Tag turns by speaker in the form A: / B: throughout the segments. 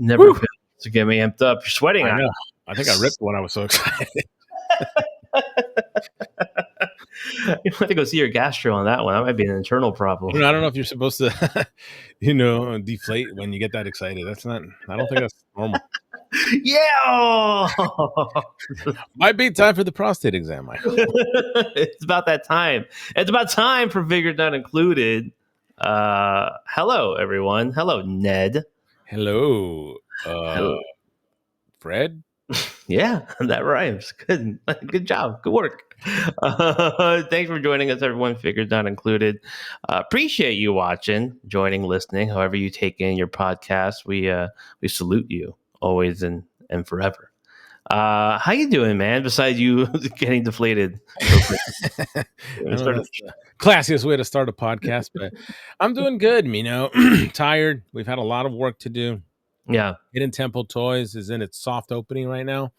A: Never
B: Woo!
A: fails to get me amped up. You're sweating.
B: I know. I think I ripped one. I was so excited.
A: You want to go see your gastro on that one. That might be an internal problem.
B: I don't know if you're supposed to, deflate when you get that excited. That's not. I don't think that's normal.
A: Yeah.
B: Might be time for the prostate exam, Michael.
A: It's about that time. It's about time for Figures Not Included. Hello, everyone. Hello, Ned.
B: Hello,
A: Hello.
B: Fred.
A: Yeah, that rhymes. Good job. Good work. Thanks for joining us, everyone. Figures Not Included. Appreciate you watching, joining, listening. However you take in your podcast, we salute you always and forever. How you doing, man? Besides you getting deflated.
B: I don't know, that's the classiest way to start a podcast, but I'm doing good. Tired. We've had a lot of work to do.
A: Yeah.
B: Hidden Temple Toys is in its soft opening right now.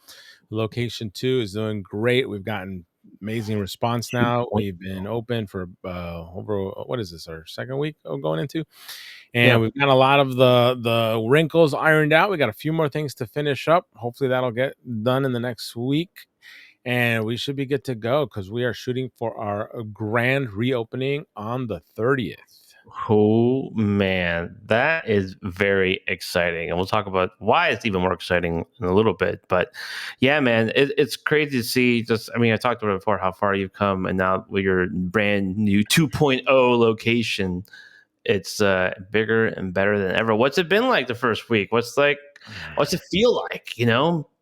B: Location 2 is doing great. We've gotten amazing response now. We've been open for over, what is this, our second week going into? And we've got a lot of the wrinkles ironed out. We got a few more things to finish up. Hopefully that'll get done in the next week. And we should be good to go because we are shooting for our grand reopening on the 30th.
A: Oh man, that is very exciting, and we'll talk about why it's even more exciting in a little bit. But yeah, man, it's crazy to see. I talked about it before how far you've come, and now with your brand new 2.0 location, it's bigger and better than ever. What's it been like the first week? What's it feel like?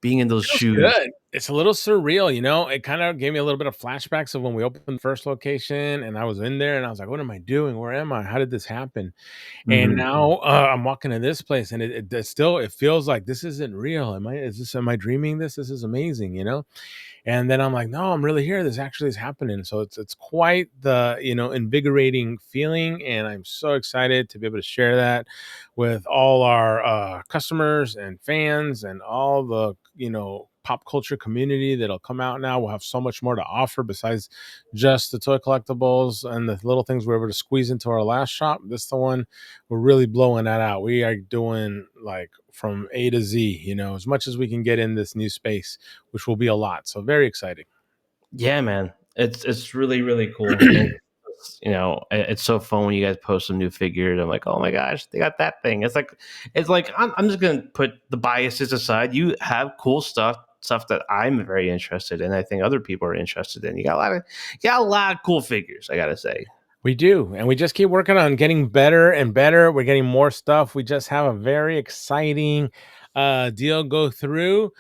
A: Being in those shoes.
B: Good. It's a little surreal, It kind of gave me a little bit of flashbacks of when we opened the first location, and I was in there, and I was like, "What am I doing? Where am I? How did this happen?" And now I'm walking to this place, and it still feels like this isn't real. Am I dreaming this? This is amazing, And then I'm like, no, I'm really here. This actually is happening. So it's quite the invigorating feeling, and I'm so excited to be able to share that with all our customers and fans and all the pop culture community that'll come out now. We'll have so much more to offer besides just the toy collectibles and the little things we're able to squeeze into our last shop. This is the one we're really blowing that out. We are doing like from A to Z, as much as we can get in this new space, which will be a lot. So very exciting. Yeah,
A: man, it's really, really cool. And it's so fun when you guys post some new figures. I'm like, oh my gosh, they got that thing. It's like I'm just gonna put the biases aside. You have cool stuff that I'm very interested in. I think other people are interested in. You got a lot of cool figures, I gotta say.
B: We do, and we just keep working on getting better and better. We're getting more stuff. We just have a very exciting deal go through.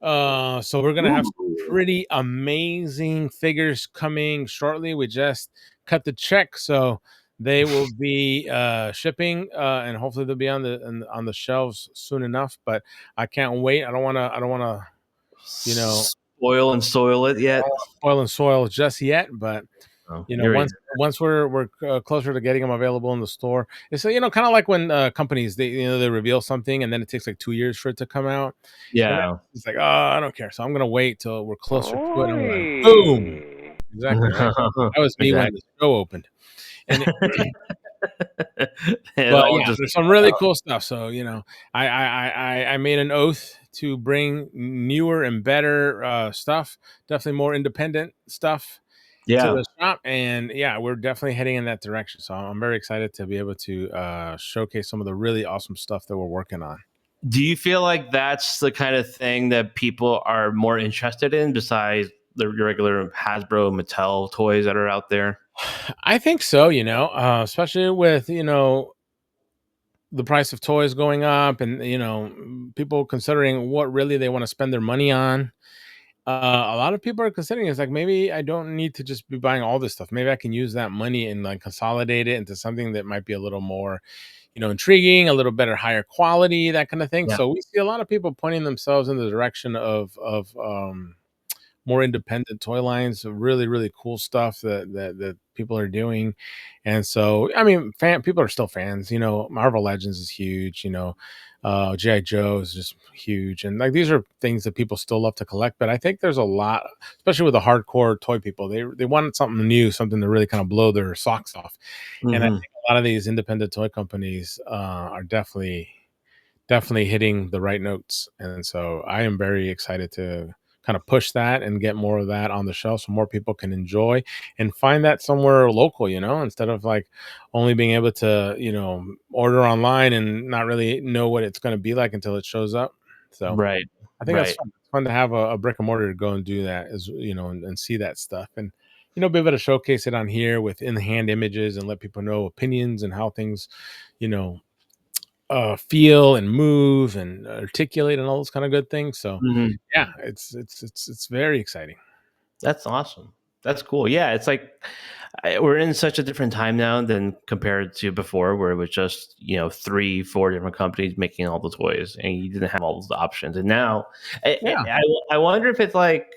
B: So we're gonna have some pretty amazing figures coming shortly. We just cut the check, so they will be shipping, and hopefully they'll be on the shelves soon enough. But I can't wait. I don't want to,
A: spoil and soil it yet.
B: Spoil and soil just yet, but. Once we're closer to getting them available in the store, it's kind of like when companies they reveal something and then it takes like 2 years for it to come out.
A: Yeah,
B: it's like, oh, I don't care. So I'm gonna wait till we're closer to it. And I'm like, boom, exactly. Right? That was me when the show opened. And but yeah, there's some really cool stuff. So I made an oath to bring newer and better stuff. Definitely more independent stuff. To the shop, and we're definitely heading in that direction. So I'm very excited to be able to showcase some of the really awesome stuff that we're working on.
A: Do you feel like that's the kind of thing that people are more interested in besides the regular Hasbro, Mattel toys that are out there?
B: I think so, especially with, the price of toys going up and, people considering what really they want to spend their money on. A lot of people are considering it's like maybe I don't need to just be buying all this stuff. Maybe I can use that money and like consolidate it into something that might be a little more, intriguing, a little better, higher quality, that kind of thing.
A: Yeah.
B: So we see a lot of people pointing themselves in the direction of more independent toy lines, so really, really cool stuff that people are doing. And so, I mean, people are still fans. Marvel Legends is huge. GI Joe is just huge, and like these are things that people still love to collect. But I think there's a lot, especially with the hardcore toy people, they want something new, something to really kind of blow their socks off. And I
A: Hmm.
B: think a lot of these independent toy companies are definitely hitting the right notes. And so I am very excited to kind of push that and get more of that on the shelf so more people can enjoy and find that somewhere local, instead of like only being able to, order online and not really know what it's going to be like until it shows up. So
A: Right.
B: I think that's
A: Right.
B: fun. It's fun to have a brick and mortar to go and do that as and see that stuff and be able to showcase it on here with in hand images and let people know opinions and how things, you know, feel and move and articulate and all those kind of good things. So
A: Mhm.
B: yeah, it's very exciting.
A: That's awesome. That's cool. Yeah, it's like we're in such a different time now than compared to before, where it was just three, four different companies making all the toys, and you didn't have all those options. And now,
B: Yeah,
A: I wonder if it's like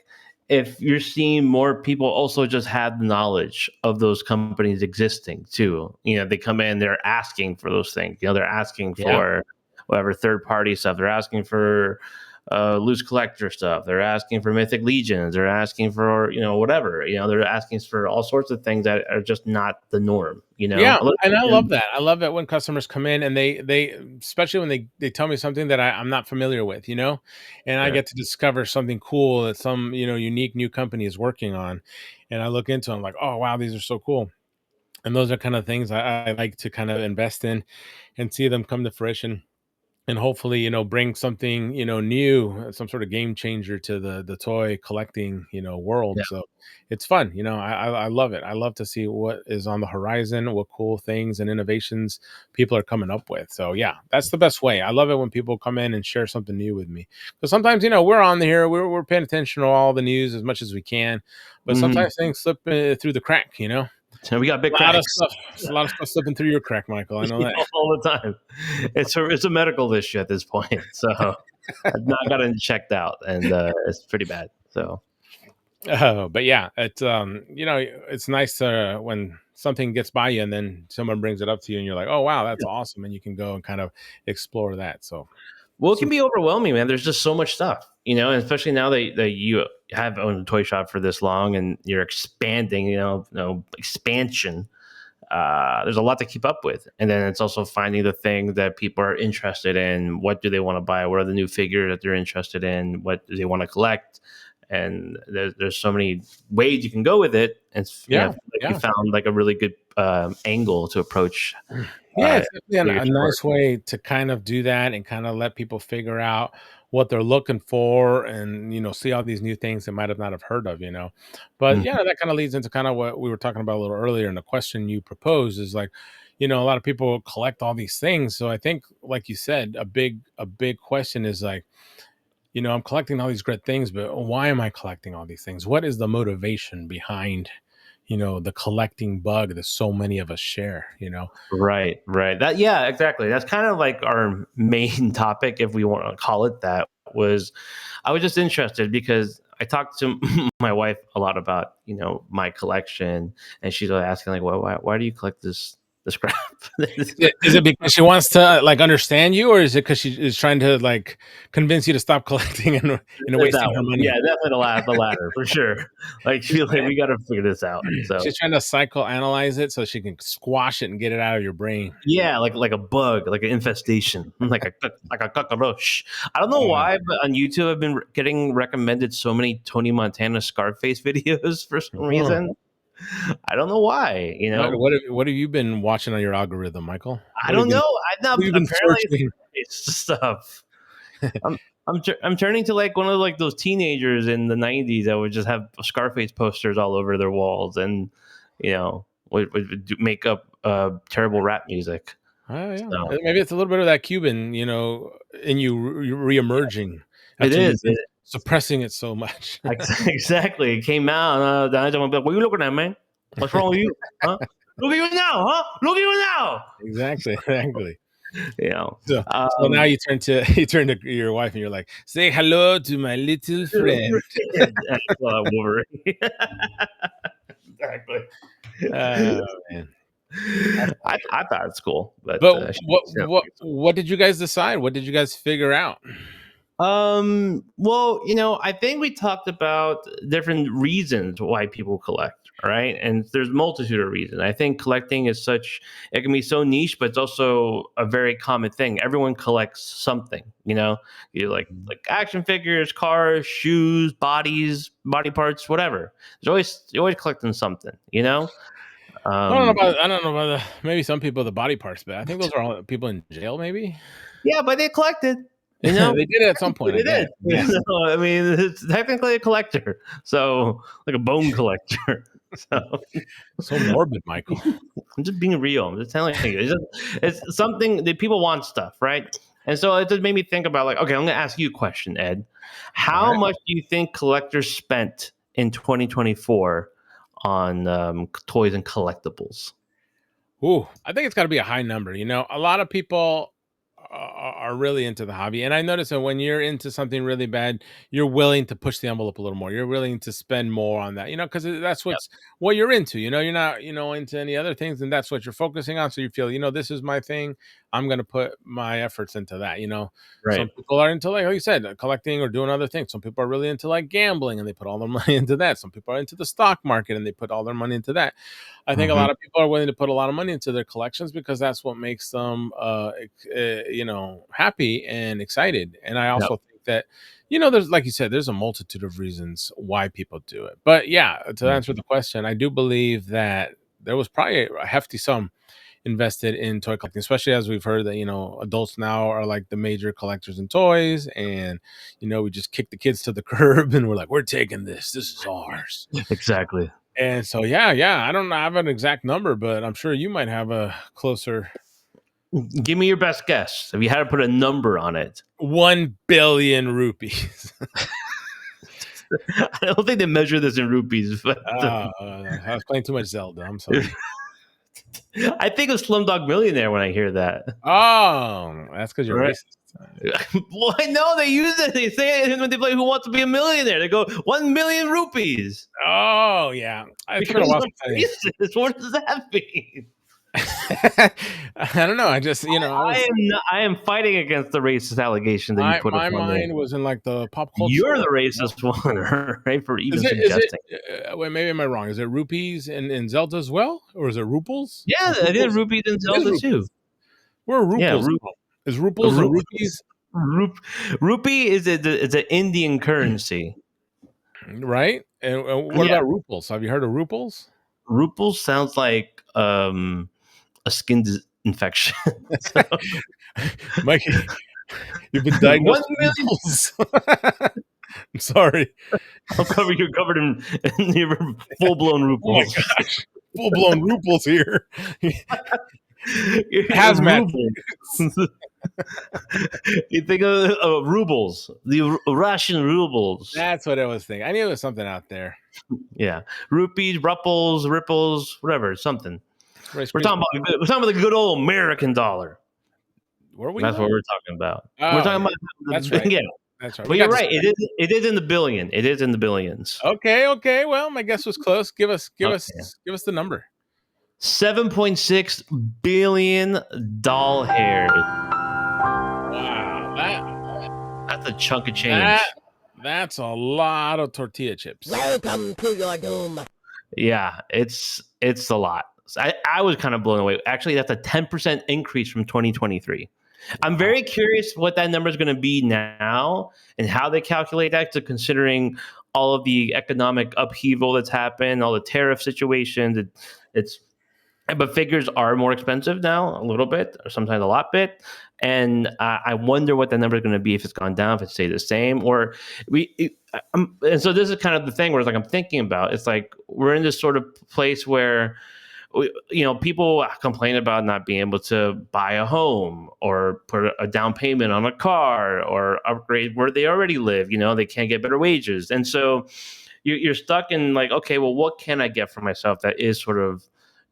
A: if you're seeing more people also just have the knowledge of those companies existing too. They come in, they're asking for those things. They're asking
B: yeah,
A: for whatever third party stuff. They're asking for loose collector stuff. They're asking for Mythic Legions. They're asking for whatever. They're asking for all sorts of things that are just not the norm.
B: yeah. And I love
A: And-
B: that. I love that when customers come in and they especially when they tell me something that I'm not familiar with, and I
A: yeah,
B: get to discover something cool that some unique new company is working on, and I look into them like, oh wow, these are so cool. And those are kind of things I like to kind of invest in and see them come to fruition and hopefully bring something new, some sort of game changer to the toy collecting world.
A: yeah.
B: So it's fun. I love it. I love to see what is on the horizon, what cool things and innovations people are coming up with. So yeah, that's the best way. I love it when people come in and share something new with me, because sometimes we're on here, we're paying attention to all the news as much as we can, but
A: Mhm.
B: sometimes things slip through the crack.
A: So we got big
B: A lot of
A: cracks
B: stuff, a lot of stuff slipping through your crack, Michael. I know that.
A: all the time. It's a medical issue at this point. So I've not gotten checked out, and it's pretty bad. So
B: Oh, but yeah, it's nice when something gets by you and then someone brings it up to you and you're like, "Oh, wow, that's awesome." And you can go and kind of explore that. So,
A: well, it can
B: super,
A: be overwhelming, man. There's just so much stuff, and especially now that you have owned a toy shop for this long and you're expanding, expansion. There's a lot to keep up with, and then it's also finding the thing that people are interested in. What do they want to buy? What are the new figures that they're interested in? What do they want to collect? And there's so many ways you can go with it. And I
B: yeah,
A: feel like you
B: yeah.
A: found like a really good angle to approach
B: Yeah,
A: uh,
B: it's definitely
A: your
B: a
A: work.
B: nice way to kind of do that and kind of let people figure out what they're looking for and see all these new things they might have not have heard of. But yeah,
A: Mhm.
B: that kind of leads into kind of what we were talking about a little earlier in the question you proposed is like, a lot of people collect all these things. So I think like you said, a big question is like, I'm collecting all these great things, but why am I collecting all these things? What is the motivation behind the collecting bug that so many of us share?
A: Right, right. Yeah, exactly. That's kind of like our main topic, if we want to call it that. Was I was just interested because I talked to my wife a lot about my collection, and she's always asking like, why do you collect this crap?
B: Is it because she wants to, like, understand you, or is it because she is trying to, like, convince you to stop collecting and
A: There's that
B: wasting her
A: one. Yeah,
B: money?
A: definitely the latter for sure. Like,
B: She's
A: feel like
B: trying
A: we got to figure this out. So
B: she's trying to psychoanalyze it so she can squash it and get it out of your brain.
A: yeah, like a bug, like an infestation, like a cockroach. I don't know
B: Uh,
A: why, but on YouTube I've been getting recommended so many Tony Montana Scarface videos for some
B: huh.
A: reason. I don't know why.
B: What have you been watching on your algorithm, Michael?
A: I don't know. I've
B: What
A: not
B: have you been
A: apparently
B: searching?
A: it's stuff. I'm I'm turning to like one of like those teenagers in the '90s that would just have Scarface posters all over their walls and make up terrible rap music.
B: Oh, yeah.
A: So
B: Maybe it's a little bit of that Cuban, in you reemerging
A: it
B: after
A: is.
B: you've been suppressing it so much.
A: Exactly. It came out. The agent would be like, "What are you looking at, man? What's wrong with you? Huh? Look at you now, huh? Look at you now."
B: Exactly, exactly.
A: You know.
B: So now you turn to your wife and you're like, "Say hello to my little friend."
A: Wolverine. Exactly.
B: Oh, man.
A: I thought it's cool, but
B: But
A: she don't think so.
B: what did you guys decide? What did you guys figure out?
A: Well, I think we talked about different reasons why people collect, right? And there's multitude of reasons. I think collecting is it can be so niche, but it's also a very common thing. Everyone collects something, you like action figures, cars, shoes, body parts, whatever. You're always collecting something, Um,
B: I don't know about maybe some people the body parts, but I think those are all people in jail, maybe?
A: yeah, but they collected,
B: They did it at some point, I
A: They
B: guess.
A: did.
B: Yes.
A: I mean, it's technically a collector, so like a bone collector. So
B: So morbid, Michael.
A: I'm just being real. I'm just telling you, it's something that people want stuff, right? And so it just made me think about like, okay, I'm going to ask you a question, Ed. How
B: Alright.
A: much do you think collectors spent in 2024 on toys and collectibles?
B: Ooh, I think it's gotta be a high number, A lot of people are really into the hobby, and I notice that when you're into something really bad, you're willing to push the envelope a little more. You're willing to spend more on that, because that's
A: Yep.
B: what you're into. You're not, into any other things, and that's what you're focusing on. So you feel, this is my thing. I'm gonna put my efforts into that. Some
A: Right.
B: people are into like you said, collecting or doing other things. Some people are really into like gambling, and they put all their money into that. Some people are into the stock market, and they put all their money into that. I think a
A: Hmm.
B: lot of people are willing to put a lot of money into their collections because that's what makes them, happy and excited. And I
A: Yep.
B: also think that, there's like you said, there's a multitude of reasons why people do it. But yeah, to answer the question, I do believe that there was probably a hefty sum invested in toy collecting, especially as we've heard that adults now are like the major collectors in toys, and we just kick the kids to the curb and we're like, we're taking this. This is ours.
A: Exactly.
B: And so, yeah, I don't have an exact number, but I'm sure you might have a closer
A: Give me your best guess. If you had to put a number on it,
B: 1 billion rupees.
A: I don't think they measure this in rupees, but
B: I was playing too much Zelda. I'm sorry.
A: I think of Slumdog Millionaire when I hear that.
B: Oh, that's because you're
A: Right?
B: racist.
A: Well, I know they use it. They say it when they play Who Wants to Be a Millionaire. They go 1 million rupees.
B: Oh, yeah. It's been a
A: Because
B: while
A: I'm
B: since
A: racist. What does that mean?
B: I don't know. I just,
A: I am fighting against the racist allegation that you put
B: my
A: upon me.
B: mind was in like the pop culture.
A: You're the racist one, right? For even
B: Is it,
A: suggesting.
B: wait, maybe am I wrong? Is it rupees in Zelda as well? Or is it ruples?
A: Yeah, I did rupees in
B: It is
A: Zelda too.
B: rupees. Where are
A: Yeah,
B: ruples? Is ruples and rupees
A: rupee is it's an Indian currency.
B: right? And what
A: Yeah,
B: about ruples? Have you heard of ruples?
A: rupee sounds like a skin infection. So,
B: Mike, you've been
A: 1
B: diagnosed with
A: million.
B: ruples. I'm sorry.
A: You're covered in your full blown
B: Oh my
A: ruples.
B: gosh. Full blown ruples here. Hazmat.
A: Rubles. You think of rubles, the Russian rubles.
B: That's what I was thinking. I knew there was something out there.
A: Yeah, rupees, rupples, ripples, whatever, something.
B: Rice
A: We're
B: Krispies.
A: talking about the good old American dollar.
B: Were we
A: That's
B: though?
A: what we're talking about. We're
B: Oh,
A: talking
B: yeah.
A: about
B: That's right.
A: yeah.
B: That's right.
A: But
B: We
A: you're
B: got
A: right.
B: distracted.
A: It is in the billion. It is in the billions.
B: Okay. Well, my guess was close. Give us
A: Okay.
B: the number.
A: 7.6 billion doll hairs.
B: Wow.
A: That's a chunk of change.
B: That's a lot of tortilla chips.
C: Welcome to your doom.
A: Yeah, it's a lot. I was kind of blown away. Actually, that's a 10% increase from 2023. I'm very curious what that number is going to be now and how they calculate that, to considering all of the economic upheaval that's happened, all the tariff situations. But figures are more expensive now, a little bit, or sometimes a lot bit. And I wonder what the number is going to be, if it's gone down, if it stayed the same, or and so this is kind of the thing where it's like I'm thinking about. It's like we're in this sort of place where people complain about not being able to buy a home or put a down payment on a car or upgrade where they already live. They can't get better wages. And so you're stuck in like, okay, well, what can I get for myself that is sort of,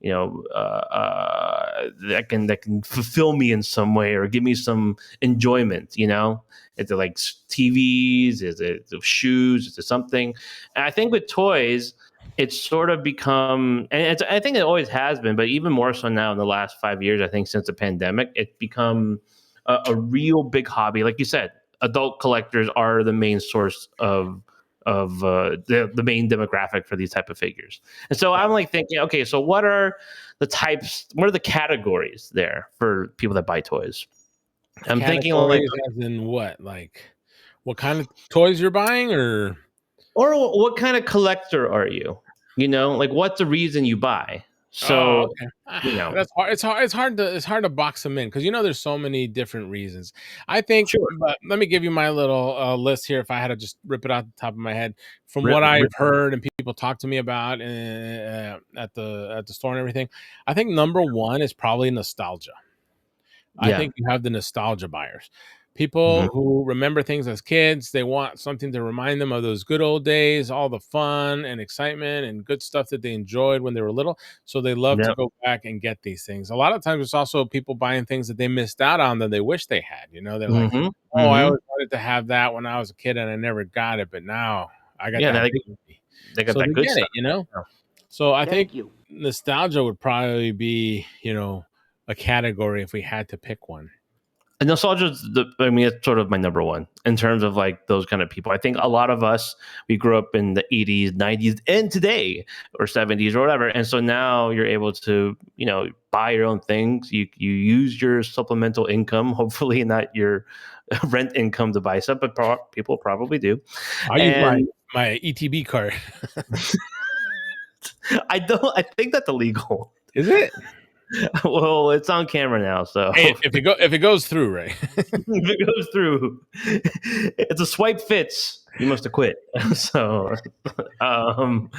A: that can fulfill me in some way or give me some enjoyment. Is it like TVs? Is it shoes? Is it something? And I think with toys, it's sort of become, and I think it always has been, but even more so now in the last 5 years, I think since the pandemic, it's become a real big hobby. Like you said, adult collectors are the main source of the main demographic for these type of figures. And so I'm like thinking, okay, so what are the categories there for people that buy toys? I'm thinking like,
B: as in what? Like what kind of toys you're buying or
A: what kind of collector are you? Like what's the reason you buy? So,
B: okay.
A: That's
B: hard. It's hard to box them in because there's so many different reasons. I think,
A: sure.
B: but let me give you my little list here. If I had to just rip it out the top of my head, from
A: Rip-
B: what I've
A: rip-
B: heard and people talk to me about at the store and everything, I think number one is probably nostalgia. I
A: Yeah.
B: think you have the nostalgia buyers. People
A: Mhm.
B: who remember things as kids, they want something to remind them of those good old days, all the fun and excitement and good stuff that they enjoyed when they were little. So they love to
A: Yep.
B: go back and get these things. A lot of times it's also people buying things that they missed out on that they wish they had. They're like,
A: Mhm.
B: oh, I
A: Mhm.
B: always wanted to have that when I was a kid and I never got it, but now I got
A: Yeah,
B: that
A: they
B: baby.
A: got
B: So
A: that
B: they
A: good
B: get
A: stuff.
B: it. So I think
C: Thank you.
B: nostalgia would probably be, a category if we had to pick one.
A: And nostalgia is it's sort of my number one in terms of like those kind of people. I think a lot of us, we grew up in the 80s, 90s, and today, or 70s or whatever. And so now you're able to, buy your own things. You use your supplemental income, hopefully not your rent income to buy stuff, but people probably do.
B: I use
A: And
B: my ETB card.
A: I think that's illegal.
B: Is it?
A: Well, it's on camera now, so
B: Hey, if it goes through, right?
A: if it goes through, it's a swipe fits. You must have quit. So, um,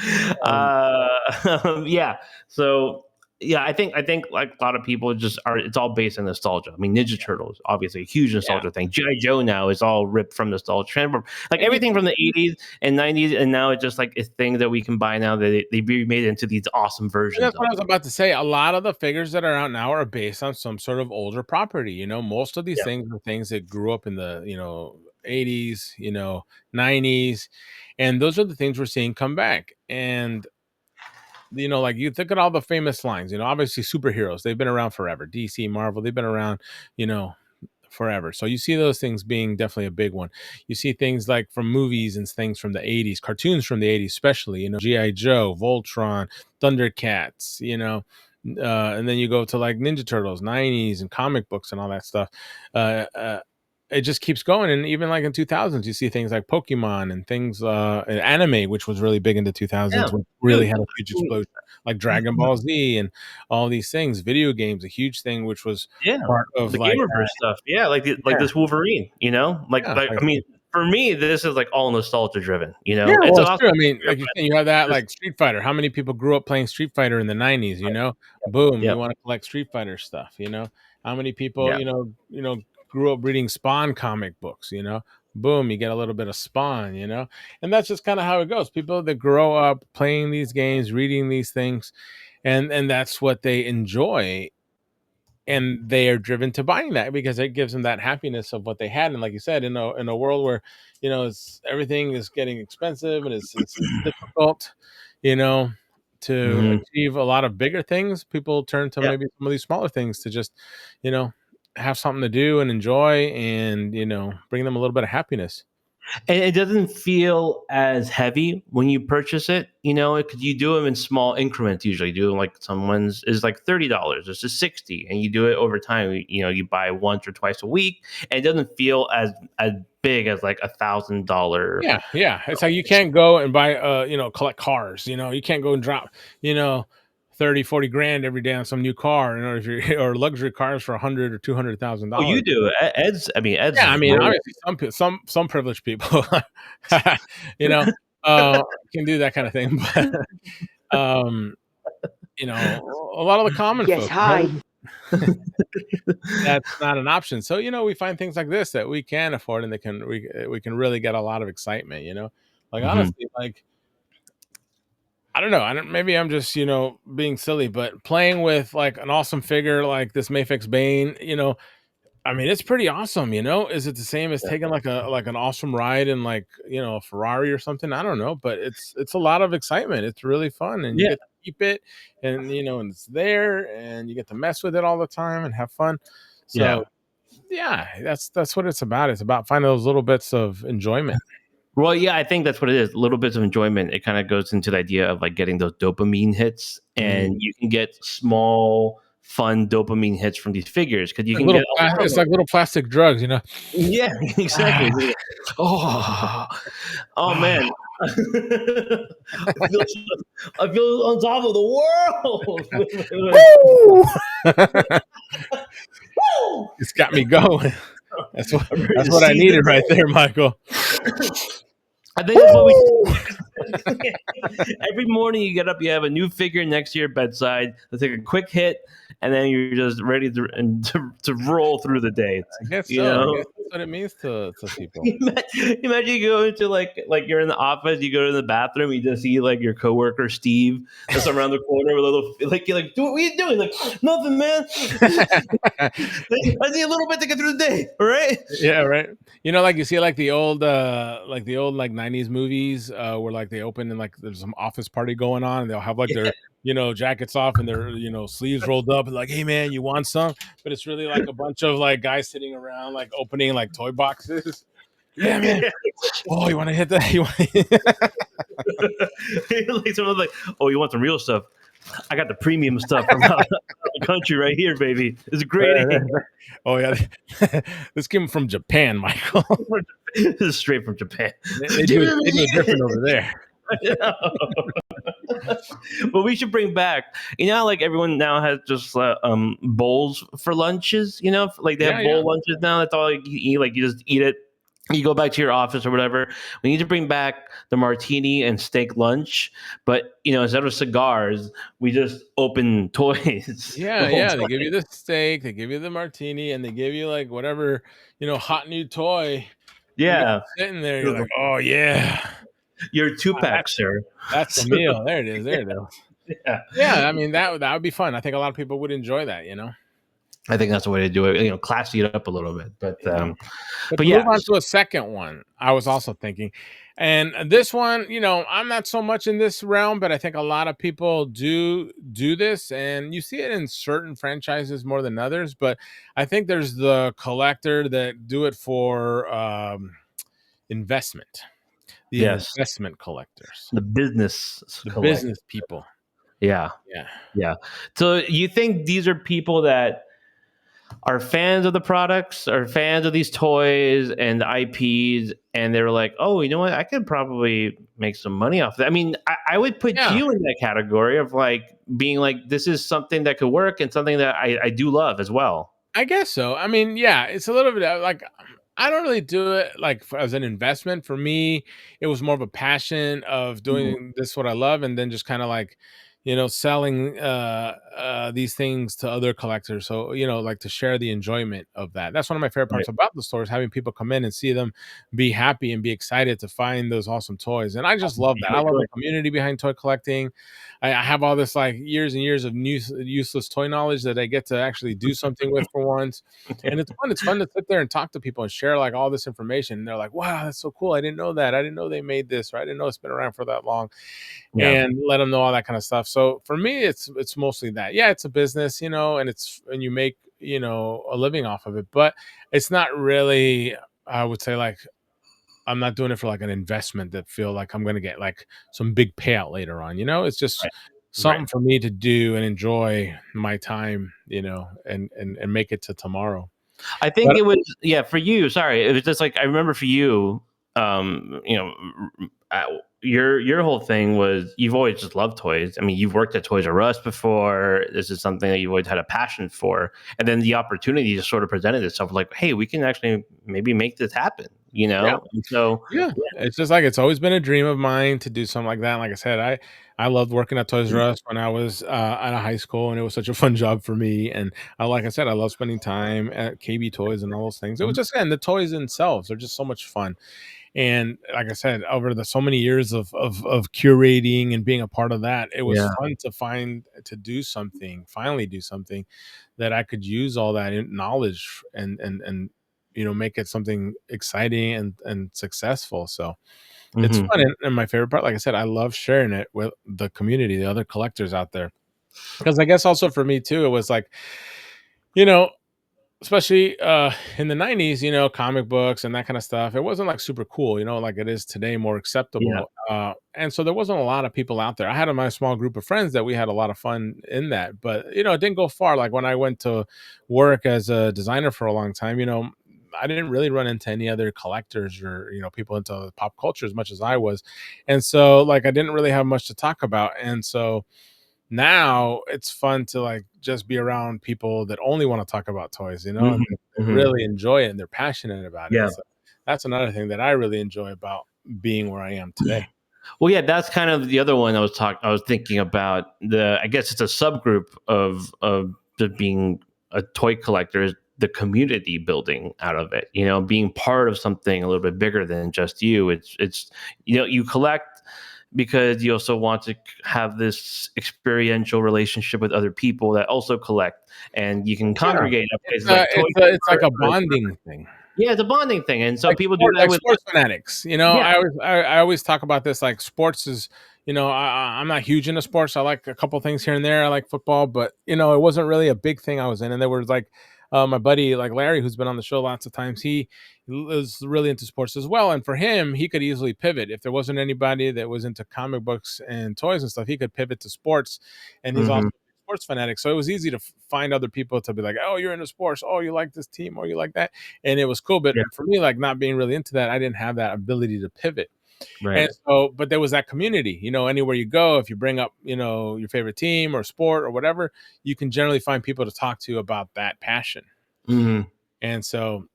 A: yeah. So, yeah, I think like a lot of people just are. It's all based on nostalgia. I mean, Ninja Turtles, obviously, a huge
B: Yeah.
A: nostalgia thing. GI Joe now is all ripped from nostalgia. Like
B: And
A: everything from the 80s and 90s, and now it's just like a thing that we can buy now that they remade into these awesome versions
B: that's
A: of.
B: what I was about to say. A lot of the figures that are out now are based on some sort of older property. Most of these
A: Yeah.
B: things are things that grew up in the 80s, 90s, and those are the things we're seeing come back. And like you think at all the famous lines, obviously superheroes, they've been around forever. DC, Marvel, they've been around, forever. So you see those things being definitely a big one. You see things like from movies and things from the 80s, cartoons from the 80s, especially, G.I. Joe, Voltron, Thundercats, and then you go to like Ninja Turtles, 90s and comic books and all that stuff. It just keeps going. And even like in 2000s, you see things like Pokemon and things, and anime, which was really big in the 2000s,
A: Yeah.
B: which really had a huge explosion, like Dragon Ball Z and all these things. Video games, a huge thing, which was
A: Yeah,
B: part of
A: the
B: like,
A: Gamerverse stuff. Yeah, like
B: yeah,
A: this Wolverine.
B: yeah,
A: I mean, for me, this is like all nostalgia driven.
B: yeah,
A: It's
B: well, it's
A: awesome.
B: true. I mean, like you said, you have that
A: Just
B: like Street Fighter. How many people grew up playing Street Fighter in the 90s, Boom,
A: yeah,
B: you want to collect Street Fighter stuff, How many people,
A: yeah.
B: grew up reading Spawn comic books, Boom, you get a little bit of Spawn, And that's just kind of how it goes. People that grow up playing these games, reading these things, and that's what they enjoy, and they are driven to buying that because it gives them that happiness of what they had. And like you said, in a world where everything is getting expensive and it's difficult, you know, to
A: Mhm.
B: achieve a lot of bigger things, people turn to
A: Yeah.
B: maybe some of these smaller things to just you know have something to do and enjoy, and bring them a little bit of happiness.
A: And it doesn't feel as heavy when you purchase it, because you do them in small increments. Usually, do like someone's is like $30, this is 60, and you do it over time. You buy once or twice a week, and it doesn't feel as big as like $1,000.
B: Yeah, it's like you can't go and buy collect cars. You can't go and drop you know 30-40 grand every day on some new car, if you're or luxury cars for 100 or 200,000
A: Oh, you
B: dollars.
A: do. Ed's
B: Yeah, I
A: is
B: mean,
A: rolling.
B: obviously, some privileged people, you know, can do that kind of thing, but um, you know, a lot of the common
C: Yes,
B: folks,
C: hi.
B: that's not an option. So, you know, we find things like this that we can afford and we can really get a lot of excitement, you know? Like
A: Mhm.
B: honestly, like I don't know. I don't maybe I'm just, you know, being silly, but playing with like an awesome figure like this Mayfix Bane, you know, I mean, it's pretty awesome, you know? Is it the same as
A: Yeah.
B: taking like an awesome ride in like, you know, a Ferrari or something? I don't know, but it's a lot of excitement. It's really fun and you
A: Yeah.
B: get to keep it and you know, and it's there and you get to mess with it all the time and have fun.
A: Yeah.
B: So, yeah, that's what it's about. It's about finding those little bits of enjoyment.
A: Well, yeah, I think that's what it is. Little bits of enjoyment. It kind of goes into the idea of like getting those dopamine hits, and
B: Mm.
A: you can get small, fun dopamine hits from these figures because you
B: Like
A: can get
B: little
A: a lot of
B: it's
A: them.
B: like little plastic drugs, you know?
A: Yeah, exactly.
B: Ah.
A: Oh, oh
B: Ah.
A: man, I feel, I feel on top of the world.
B: Woo!
A: Woo!
B: It's got me going. That's what
A: I'm ready
B: that's
A: to
B: what I
A: seize the
B: needed right
A: day.
B: there, Michael.
A: I think that's what we
B: Woo!
A: every morning you get up, you have a new figure next to your bedside. Let's take a quick hit, and then you're just ready to roll through the day.
B: I guess
A: You
B: so. I guess
A: know,
B: that's what it means to people.
A: imagine you go into like you're in the office, you go to the bathroom, you just see like your coworker Steve that's around the corner with a little like you're like, what are you doing? Like nothing, man. I need a little bit to get through the day. All right.
B: Yeah, right. You know, like you see like the old like 90s movies where like they open and like there's some office party going on and they'll have like their, you know, jackets off and their, you know, sleeves rolled up and like, hey man, you want some? But it's really like a bunch of like guys sitting around like opening like toy boxes. Yeah, man. Oh, you want to hit that? You want
A: Like someone's like, oh, you want some real stuff? I got the premium stuff from out the country right here, baby. It's great.
B: Oh yeah. This came from Japan, Michael.
A: This is straight from Japan.
B: They do it different over there.
A: But we should bring back, you know, how, like everyone now has just bowls for lunches. You know, like they
B: Yeah,
A: have
B: yeah.
A: bowl lunches now. That's all you eat. Like you just eat it. You go back to your office or whatever. We need to bring back the martini and steak lunch, but you know, instead of cigars, we just open toys the
B: Yeah,
A: whole
B: yeah. They give
A: time.
B: you the steak, they give you the martini, and they give you like whatever, you know, hot new toy. You get
A: Yeah,
B: sitting there, you're like, oh yeah,
A: your two
B: ah,
A: pack, sir.
B: that's the meal. There it is. There it is.
A: Yeah.
B: Yeah, I mean that would be fun. I think a lot of people would enjoy that, you know.
A: I think that's the way to do it. You know, classy it up a little bit.
B: Yeah. But
A: But
B: to
A: yeah,
B: move on to a second one, I was also thinking, and this one, you know, I'm not so much in this realm, but I think a lot of people do this, and you see it in certain franchises more than others. But I think there's the collector that do it for investment, the
A: yes,
B: investment collectors,
A: the business
B: the
A: collect.
B: business people.
A: Yeah,
B: Yeah.
A: yeah. So you think these are people that are fans of the products, are fans of these toys and IPs, and they're like, oh, you know what? I could probably make some money off that. I mean, I would put
B: Yeah.
A: you in that category of like being like, this is something that could work and something that I do love as well.
B: I guess so. I mean, yeah, it's a little bit like I don't really do it like as an investment. For me, it was more of a passion of
A: Mhm.
B: doing this what I love, and then just kind of like, you know, selling these things to other collectors. So you know, like to share the enjoyment of that. That's one of my favorite
A: Right.
B: parts about the store is having people come in and see them be happy and be excited to find those awesome toys. And I just love that.
A: You
B: I love
A: enjoy
B: the community behind toy collecting. I have all this like years and years of useless toy knowledge that I get to actually do something with for once, and it's fun. It's fun to sit there and talk to people and share like all this information. And they're like, "Wow, that's so cool! I didn't know that. I didn't know they made this, or I didn't know it's been around for that long."
A: Yeah.
B: And let them know all that kind of stuff. So for me, it's mostly that. Yeah, it's a business, you know, and you make you know a living off of it, but it's not really. I would say like I'm not doing it for like an investment that feel like I'm going to get like some big payout later on. You know, it's just
A: Right. Right.
B: something for me to do and enjoy my time, you know, and make it to tomorrow.
A: I think
B: But
A: it was for you. Sorry, it was just like I remember for you. You know, your whole thing was you've always just loved toys. I mean, you've worked at Toys R Us before. This is something that you've always had a passion for, and then the opportunity just sort of presented itself. Like, hey, we can actually maybe make this happen.
B: Yeah.
A: And so
B: Yeah, it's just like it's always been a dream of mine to do something like that. Like I said, I loved working at Toys R Us when I was out of high school, and it was such a fun job for me. And like I said, I love spending time at KB Toys and all those things. It was just and the toys themselves are just so much fun. And like I said, over the so many years of curating and being a part of that, it was
A: yeah.
B: fun to finally do something that I could use all that knowledge and make it something exciting and successful. So it's
A: Hmm.
B: fun, and my favorite part, like I said, I love sharing it with the community, the other collectors out there. Because I guess also for me too, it was like, you know, especially in the 90s, comic books and that kind of stuff, it wasn't like super cool, like it is today, more
A: Yeah.
B: acceptable. And so there wasn't a lot of people out there. I had my small group of friends that we had a lot of fun in that, but it didn't go far. Like when I went to work as a designer for a long time, I didn't really run into any other collectors or people into pop culture as much as I was. And so like I didn't really have much to talk about. And so now it's fun to like just be around people that only want to talk about toys,
A: Hmm.
B: and they
A: Hmm.
B: really enjoy it and they're passionate about it.
A: Yeah.
B: So that's another thing that I really enjoy about being where I am today.
A: Well, yeah, that's kind of the other one I was thinking about. I guess it's a subgroup of the being a toy collector is the community building out of it. Being part of something a little bit bigger than just you. It's you collect because you also want to have this experiential relationship with other people that also collect, and you can
B: Yeah.
A: congregate at
B: It's
A: places like Toy
B: it's like
A: Fair.
B: a bonding thing.
A: Yeah, it's a bonding thing, and so people do that
B: Like
A: with
B: sports fanatics,
A: yeah,
B: I always talk about this, like, sports is I'm not huge into sports, I like a couple things here and there, I like football, but, it wasn't really a big thing I was in, and there was, like, my buddy, like, Larry, who's been on the show lots of times, he was really into sports as well, and for him, he could easily pivot. If there wasn't anybody that was into comic books and toys and stuff, he could pivot to sports, and he's also
A: mhm,
B: a sports fanatic, so it was easy to find other people to be like, "Oh, you're into sports. Oh, you like this team, or you like that." And it was cool. But
A: yeah,
B: for me, like not being really into that, I didn't have that ability to pivot. And
A: right.
B: so, but there was that community, anywhere you go, if you bring up, your favorite team or sport or whatever, you can generally find people to talk to about that passion.
A: Mhm.
B: And so,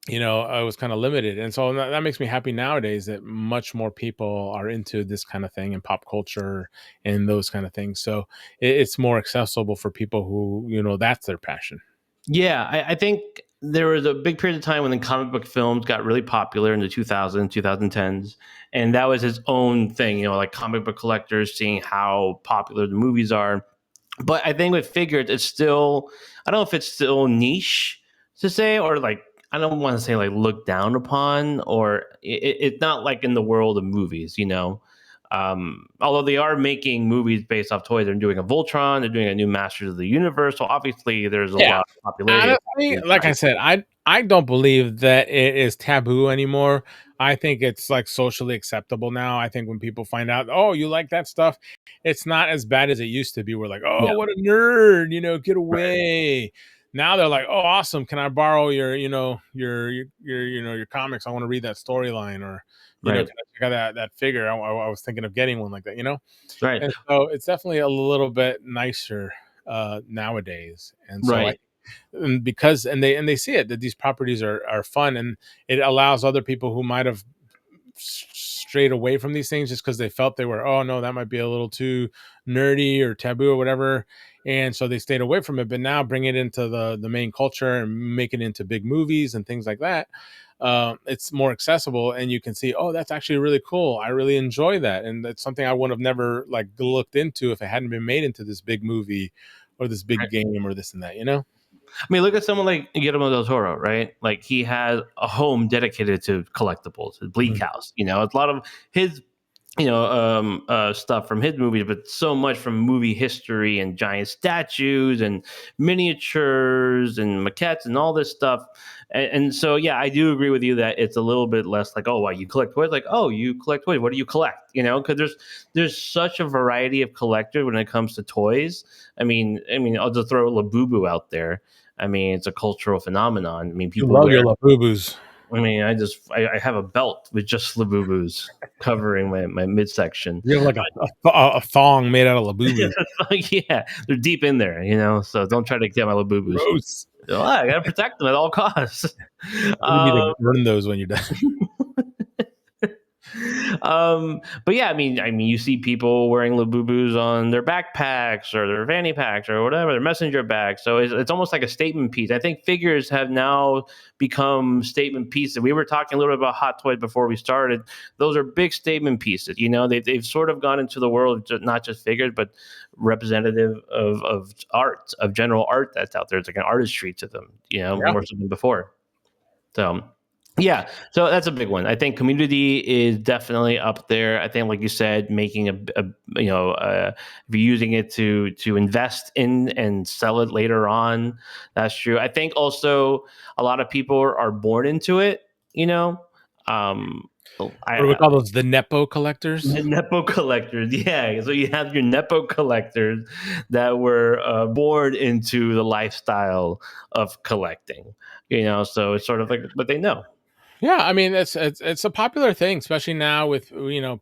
B: I was kind of limited. And so that makes me happy nowadays that much more people are into this kind of thing and pop culture and those kind of things. So it's more accessible for people who, that's their passion.
A: Yeah, I think there was a big period of time when the comic book films got really popular in the 2000s, 2010s, and that was its own thing, like comic book collectors seeing how popular the movies are. But I think with figures, it's still, I don't know if it's still niche to say, or like, I don't want to say like looked down upon, or it's not like in the world of movies. Although they are making movies based off toys, they're doing a Voltron, they're doing a new Masters of the Universe. So obviously, there's a
B: Yeah.
A: lot of popularity
B: Honestly, like I said, I don't believe that it is taboo anymore. I think it's like socially acceptable now. I think when people find out, oh, you like that stuff, it's not as bad as it used to be. We're like,
A: Yeah,
B: oh, what a nerd, get
A: right,
B: away. Now they're like, oh, awesome. Can I borrow your, your comics? I want to read that storyline, or,
A: right,
B: can I check out that figure? I was thinking of getting one like that.
A: right,
B: And so it's definitely a little bit nicer nowadays. And so I
A: right.
B: and because and they see it that these properties are fun, and it allows other people who might have strayed away from these things just because they felt they were, oh no, that might be a little too nerdy or taboo or whatever, and so they stayed away from it, but now bring it into the main culture and make it into big movies and things like that. It's more accessible, and you can see, oh, that's actually really cool, I really enjoy that, and that's something I would have never like looked into if it hadn't been made into this big movie or this big game or this and that.
A: I mean, look at someone like Guillermo del Toro, right? Like he has a home dedicated to collectibles, his Bleak
B: Mhm.
A: House. It's a lot of his stuff from his movies, but so much from movie history and giant statues and miniatures and maquettes and all this stuff. And so, yeah, I do agree with you that it's a little bit less like, oh, why you collect toys? Like, oh, you collect toys. What do you collect? Because there's such a variety of collectors when it comes to toys. I mean, I'll just throw Labubu out there. I mean, it's a cultural phenomenon. I mean,
B: You
A: people
B: love
A: wear
B: your Labubus.
A: I mean, I have a belt with just Labubus covering my midsection.
B: You have like a thong made out of Labubu.
A: Yeah, they're deep in there, so don't try to get my Labubus.
B: Gross.
A: Oh, I gotta protect them at all costs.
B: You need to burn those when you're done.
A: But yeah, I mean, you see people wearing Labubus on their backpacks or their fanny packs or whatever, their messenger bags. So it's almost like a statement piece. I think figures have now become statement pieces. We were talking a little bit about Hot Toys before we started. Those are big statement pieces. They've sort of gone into the world of not just figures, but representative of art, of general art that's out there. It's like an artistry to them, more so than before. So yeah, so that's a big one. I think community is definitely up there. I think, like you said, making if you're using it to invest in and sell it later on, that's true. I think also a lot of people are born into it.
B: What do we call those? The Nepo collectors?
A: The Nepo collectors, yeah. So you have your Nepo collectors that were born into the lifestyle of collecting. So it's sort of like what they know.
B: Yeah, I mean it's a popular thing, especially now with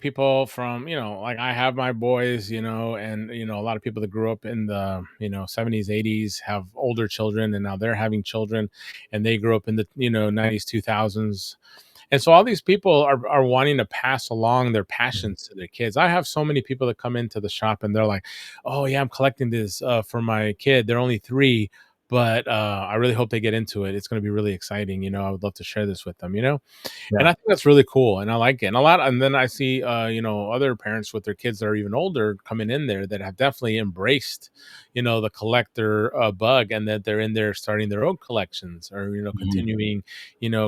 B: people from like I have my boys, and a lot of people that grew up in the 70s, 80s have older children, and now they're having children, and they grew up in the 90s, 2000s. And so all these people are wanting to pass along their passions to their kids. I have so many people that come into the shop and they're like, "Oh yeah, I'm collecting this for my kid. They're only 3, but I really hope they get into it. It's going to be really exciting. I would love to share this with them. And I think that's really cool, and I like it. And a lot. And then I see other parents with their kids that are even older coming in there that have definitely embraced the collector bug, and that they're in there starting their own collections, or continuing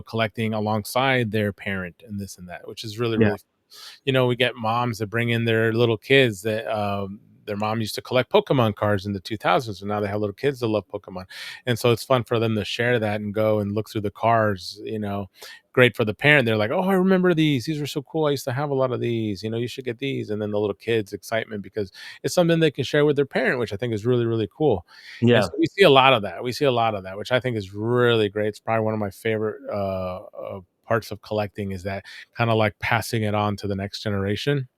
B: collecting alongside their parent and this and that, which is really really we get moms that bring in their little kids that their mom used to collect Pokemon cards in the 2000s, and now they have little kids that love Pokemon. And so it's fun for them to share that and go and look through the cards, great for the parent. They're like, "Oh, I remember these. These were so cool. I used to have a lot of these. You should get these." And then the little kids' excitement because it's something they can share with their parent, which I think is really, really cool.
A: Yeah.
B: And so we see a lot of that. Which I think is really great. It's probably one of my favorite parts of collecting, is that kind of like passing it on to the next generation.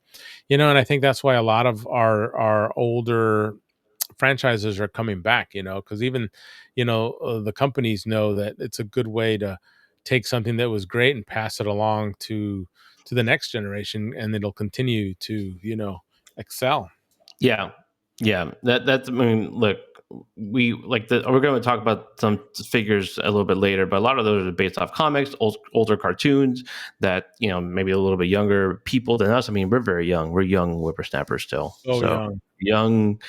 B: And I think that's why a lot of our older franchises are coming back, because even, the companies know that it's a good way to take something that was great and pass it along to the next generation, and it'll continue to, excel.
A: Yeah. Yeah. That's, I mean, look, we're going to talk about some figures a little bit later, but a lot of those are based off comics, older cartoons that, maybe a little bit younger people than us. I mean, we're very young. We're young whippersnappers still.
B: So
A: young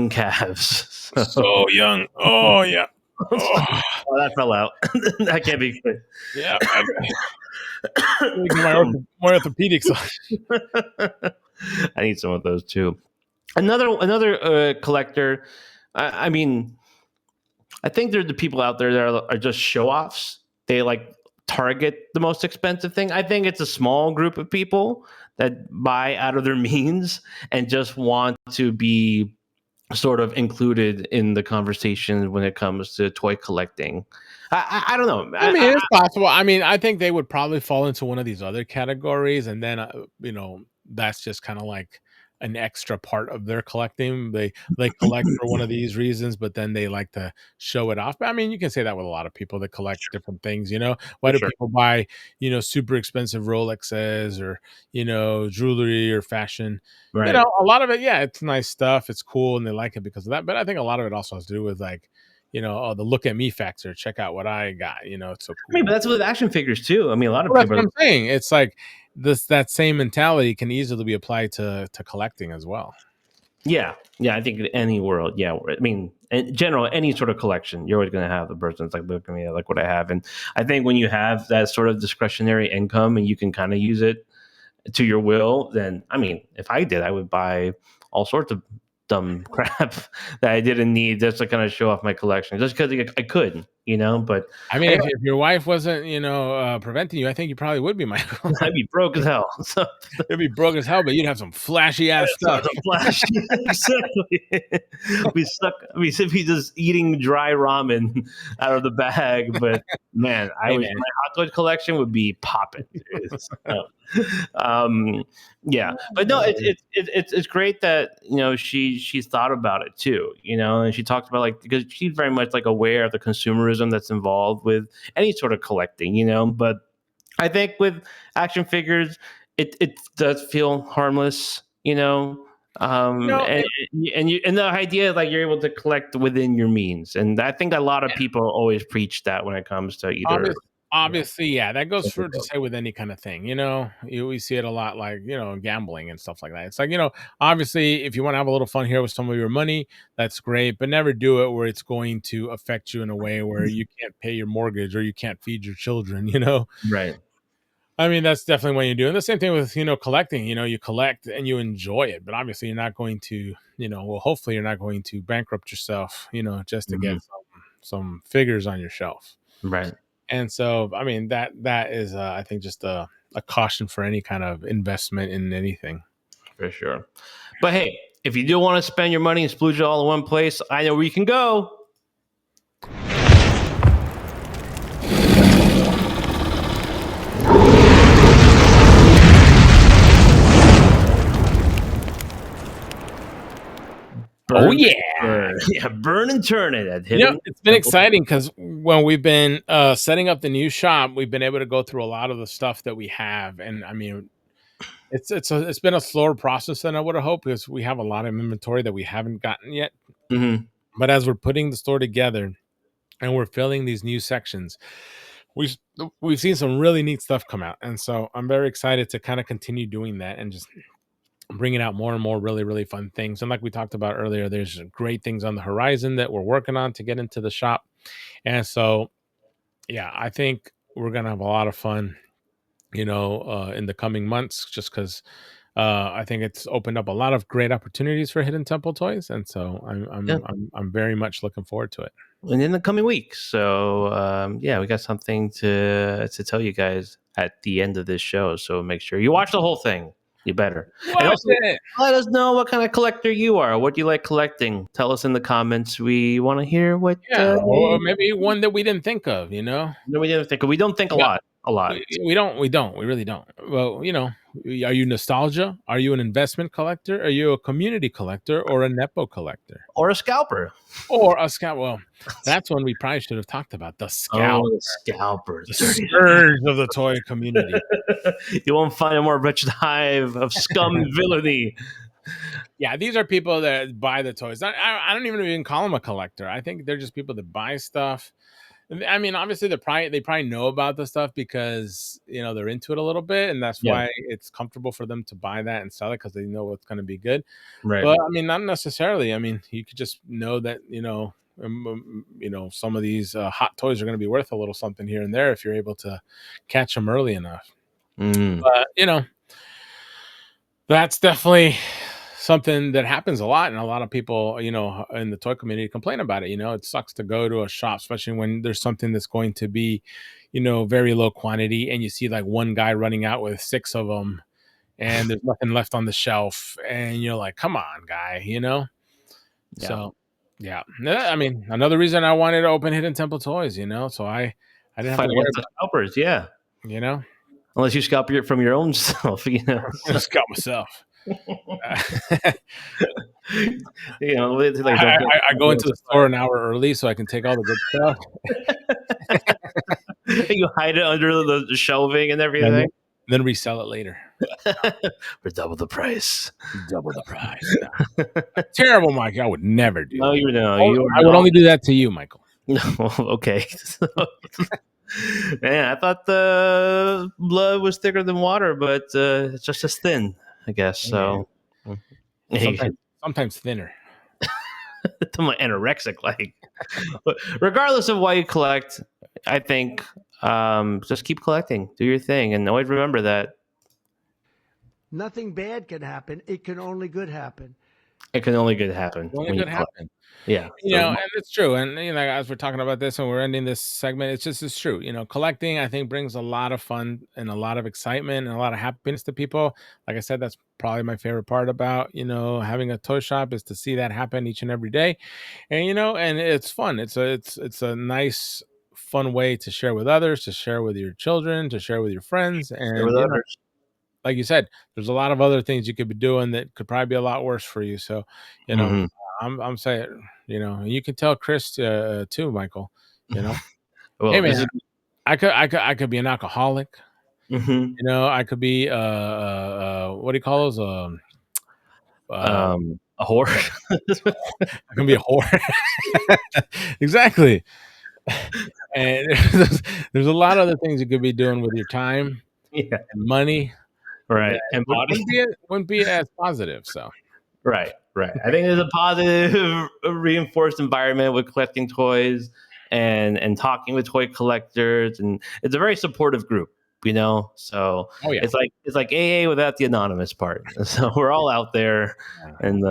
A: calves.
B: So young. Oh, yeah.
A: Oh, that fell out. That can't be good.
B: Yeah. My orthopedics on.
A: I need some of those too. Another collector. I mean, I think there's the people out there that are just show offs. They like target the most expensive thing. I think it's a small group of people that buy out of their means and just want to be sort of included in the conversation when it comes to toy collecting. I don't know.
B: I mean, it's possible. I mean, I think they would probably fall into one of these other categories, and then that's just kind of like an extra part of their collecting. They collect for one of these reasons, but then they like to show it off. But I mean, you can say that with a lot of people that collect different things. Why do people buy super expensive Rolexes or jewelry or fashion?
A: Right.
B: A lot of it, yeah, it's nice stuff. It's cool, and they like it because of that. But I think a lot of it also has to do with like, oh, the look at me factor. Check out what I got. It's so cool.
A: I mean, but that's with action figures too. I mean, a lot of
B: Well,
A: people.
B: that's what I'm saying. It's like that same mentality can easily be applied to collecting as well.
A: Yeah. I think in any world, yeah. I mean, in general, any sort of collection, you're always going to have the person that's like, look at me, I like what I have. And I think when you have that sort of discretionary income and you can kind of use it to your will, then I mean, if I did, I would buy all sorts of dumb crap that I didn't need just to kind of show off my collection, just because I could, But
B: I mean,
A: anyway,
B: if your wife wasn't, preventing you, I think you probably would be, Michael.
A: I'd be broke as hell. So
B: You'd be broke as hell, but you'd have some flashy ass stuff.
A: the flash, exactly. We just eating dry ramen out of the bag, but man,
B: Hey,
A: my
B: man.
A: Hot Toys collection would be popping. Yeah, but no, it's great that she's thought about it too, and she talked about because she's very much aware of the consumerism that's involved with any sort of collecting, but I think with action figures, it does feel harmless,
B: It,
A: and the idea you're able to collect within your means, and I think a lot of people always preach that when it comes to either.
B: obviously, yeah, that goes for to say with any kind of thing. We see it a lot, gambling and stuff like that. It's obviously, if you want to have a little fun here with some of your money, that's great, but never do it where it's going to affect you in a way where you can't pay your mortgage or you can't feed your children.
A: Right.
B: I mean, that's definitely what you do. And the same thing with, collecting, you collect and you enjoy it, but obviously you're not going to, hopefully you're not going to bankrupt yourself, just to get some figures on your shelf.
A: Right.
B: And so, I mean, that is, I think, just a caution for any kind of investment in anything.
A: For sure. But hey, if you do want to spend your money and splooge it all in one place, I know where you can go.
B: Oh yeah,
A: burn and turn it.
B: It's been exciting because when we've been setting up the new shop, we've been able to go through a lot of the stuff that we have, and I mean, it's been a slower process than I would have hoped because we have a lot of inventory that we haven't gotten yet.
A: Mm-hmm.
B: But as we're putting the store together and we're filling these new sections, we've seen some really neat stuff come out, and so I'm very excited to kind of continue doing that and just bringing out more and more really, really fun things. And like we talked about earlier, there's great things on the horizon that we're working on to get into the shop. And so, yeah, I think we're going to have a lot of fun, in the coming months, just because I think it's opened up a lot of great opportunities for Hidden Temple Toys. And so I'm very much looking forward to it.
A: And in the coming weeks. So, we got something to tell you guys at the end of this show. So make sure you watch the whole thing. You better. And also, let us know what kind of collector you are. What do you like collecting? Tell us in the comments. We want to hear what.
B: Or maybe one that we didn't think of.
A: No, we didn't think. We don't think a lot.
B: We don't. We really don't. Well, are you nostalgia? Are you an investment collector? Are you a community collector or a Nepo collector?
A: Or a scalper?
B: Or a scalper. Well, that's one we probably should have talked about. The scalper.
A: Oh, the scalper.
B: The scourge of the toy community.
A: You won't find a more wretched hive of scum and villainy.
B: Yeah, these are people that buy the toys. I don't even call them a collector. I think they're just people that buy stuff. I mean, obviously they probably know about the stuff because they're into it a little bit, and that's why it's comfortable for them to buy that and sell it because they know what's going to be good.
A: Right.
B: But I mean, not necessarily. I mean, you could just know that some of these hot toys are going to be worth a little something here and there if you're able to catch them early enough. But that's definitely something that happens a lot, and a lot of people, in the toy community complain about it. It sucks to go to a shop, especially when there's something that's going to be, very low quantity, and you see one guy running out with 6 of them, and there's nothing left on the shelf, and you're like, "Come on, guy,"
A: Yeah.
B: So, yeah. I mean, another reason I wanted to open Hidden Temple Toys, so I didn't have to worry about
A: scalpers. Yeah. Unless you scalp it from your own self,
B: I scalp myself.
A: I
B: go into the store an hour early so I can take all the good
A: stuff. You hide it under the shelving and everything.
B: And then resell it later
A: for double the price.
B: Terrible, Mike. I would never do.
A: No,
B: that. I would only do that to you, Michael.
A: No, okay. Man, I thought the blood was thicker than water, but it's just as thin, I guess. So
B: sometimes thinner.
A: To my anorexic But regardless of why you collect, I think just keep collecting, do your thing, and always remember that
D: nothing bad can happen. It can only good happen.
A: It can only good happen
B: Only
A: when you
B: could
A: collect.
B: happen.
A: Yeah.
B: You know, and it's true. And as we're talking about this and we're ending this segment, it's true. Collecting I think brings a lot of fun and a lot of excitement and a lot of happiness to people. Like I said, that's probably my favorite part about having a toy shop is to see that happen each and every day. And and it's fun. It's a nice fun way to share with others, to share with your children, to share with your friends.
A: Share with
B: And
A: others.
B: like you said, there's a lot of other things you could be doing that could probably be a lot worse for you. So, you know,
A: Mhm.
B: I'm saying, and you can tell Chris too, Michael. You know, hey
A: Well, this
B: man,
A: is
B: I could be an alcoholic.
A: mhm.
B: I could be what do you call those? Uh,
A: A whore.
B: I can be a whore. Exactly. And there's a lot of other things you could be doing with your time
A: Yeah.
B: and money that
A: Right. And body.
B: wouldn't be as positive. So
A: Right. Right. I think there's a positive reinforced environment with collecting toys and talking with toy collectors, and it's a very supportive group. So
B: oh yeah.
A: it's like AA without the anonymous part. So we're all out there, and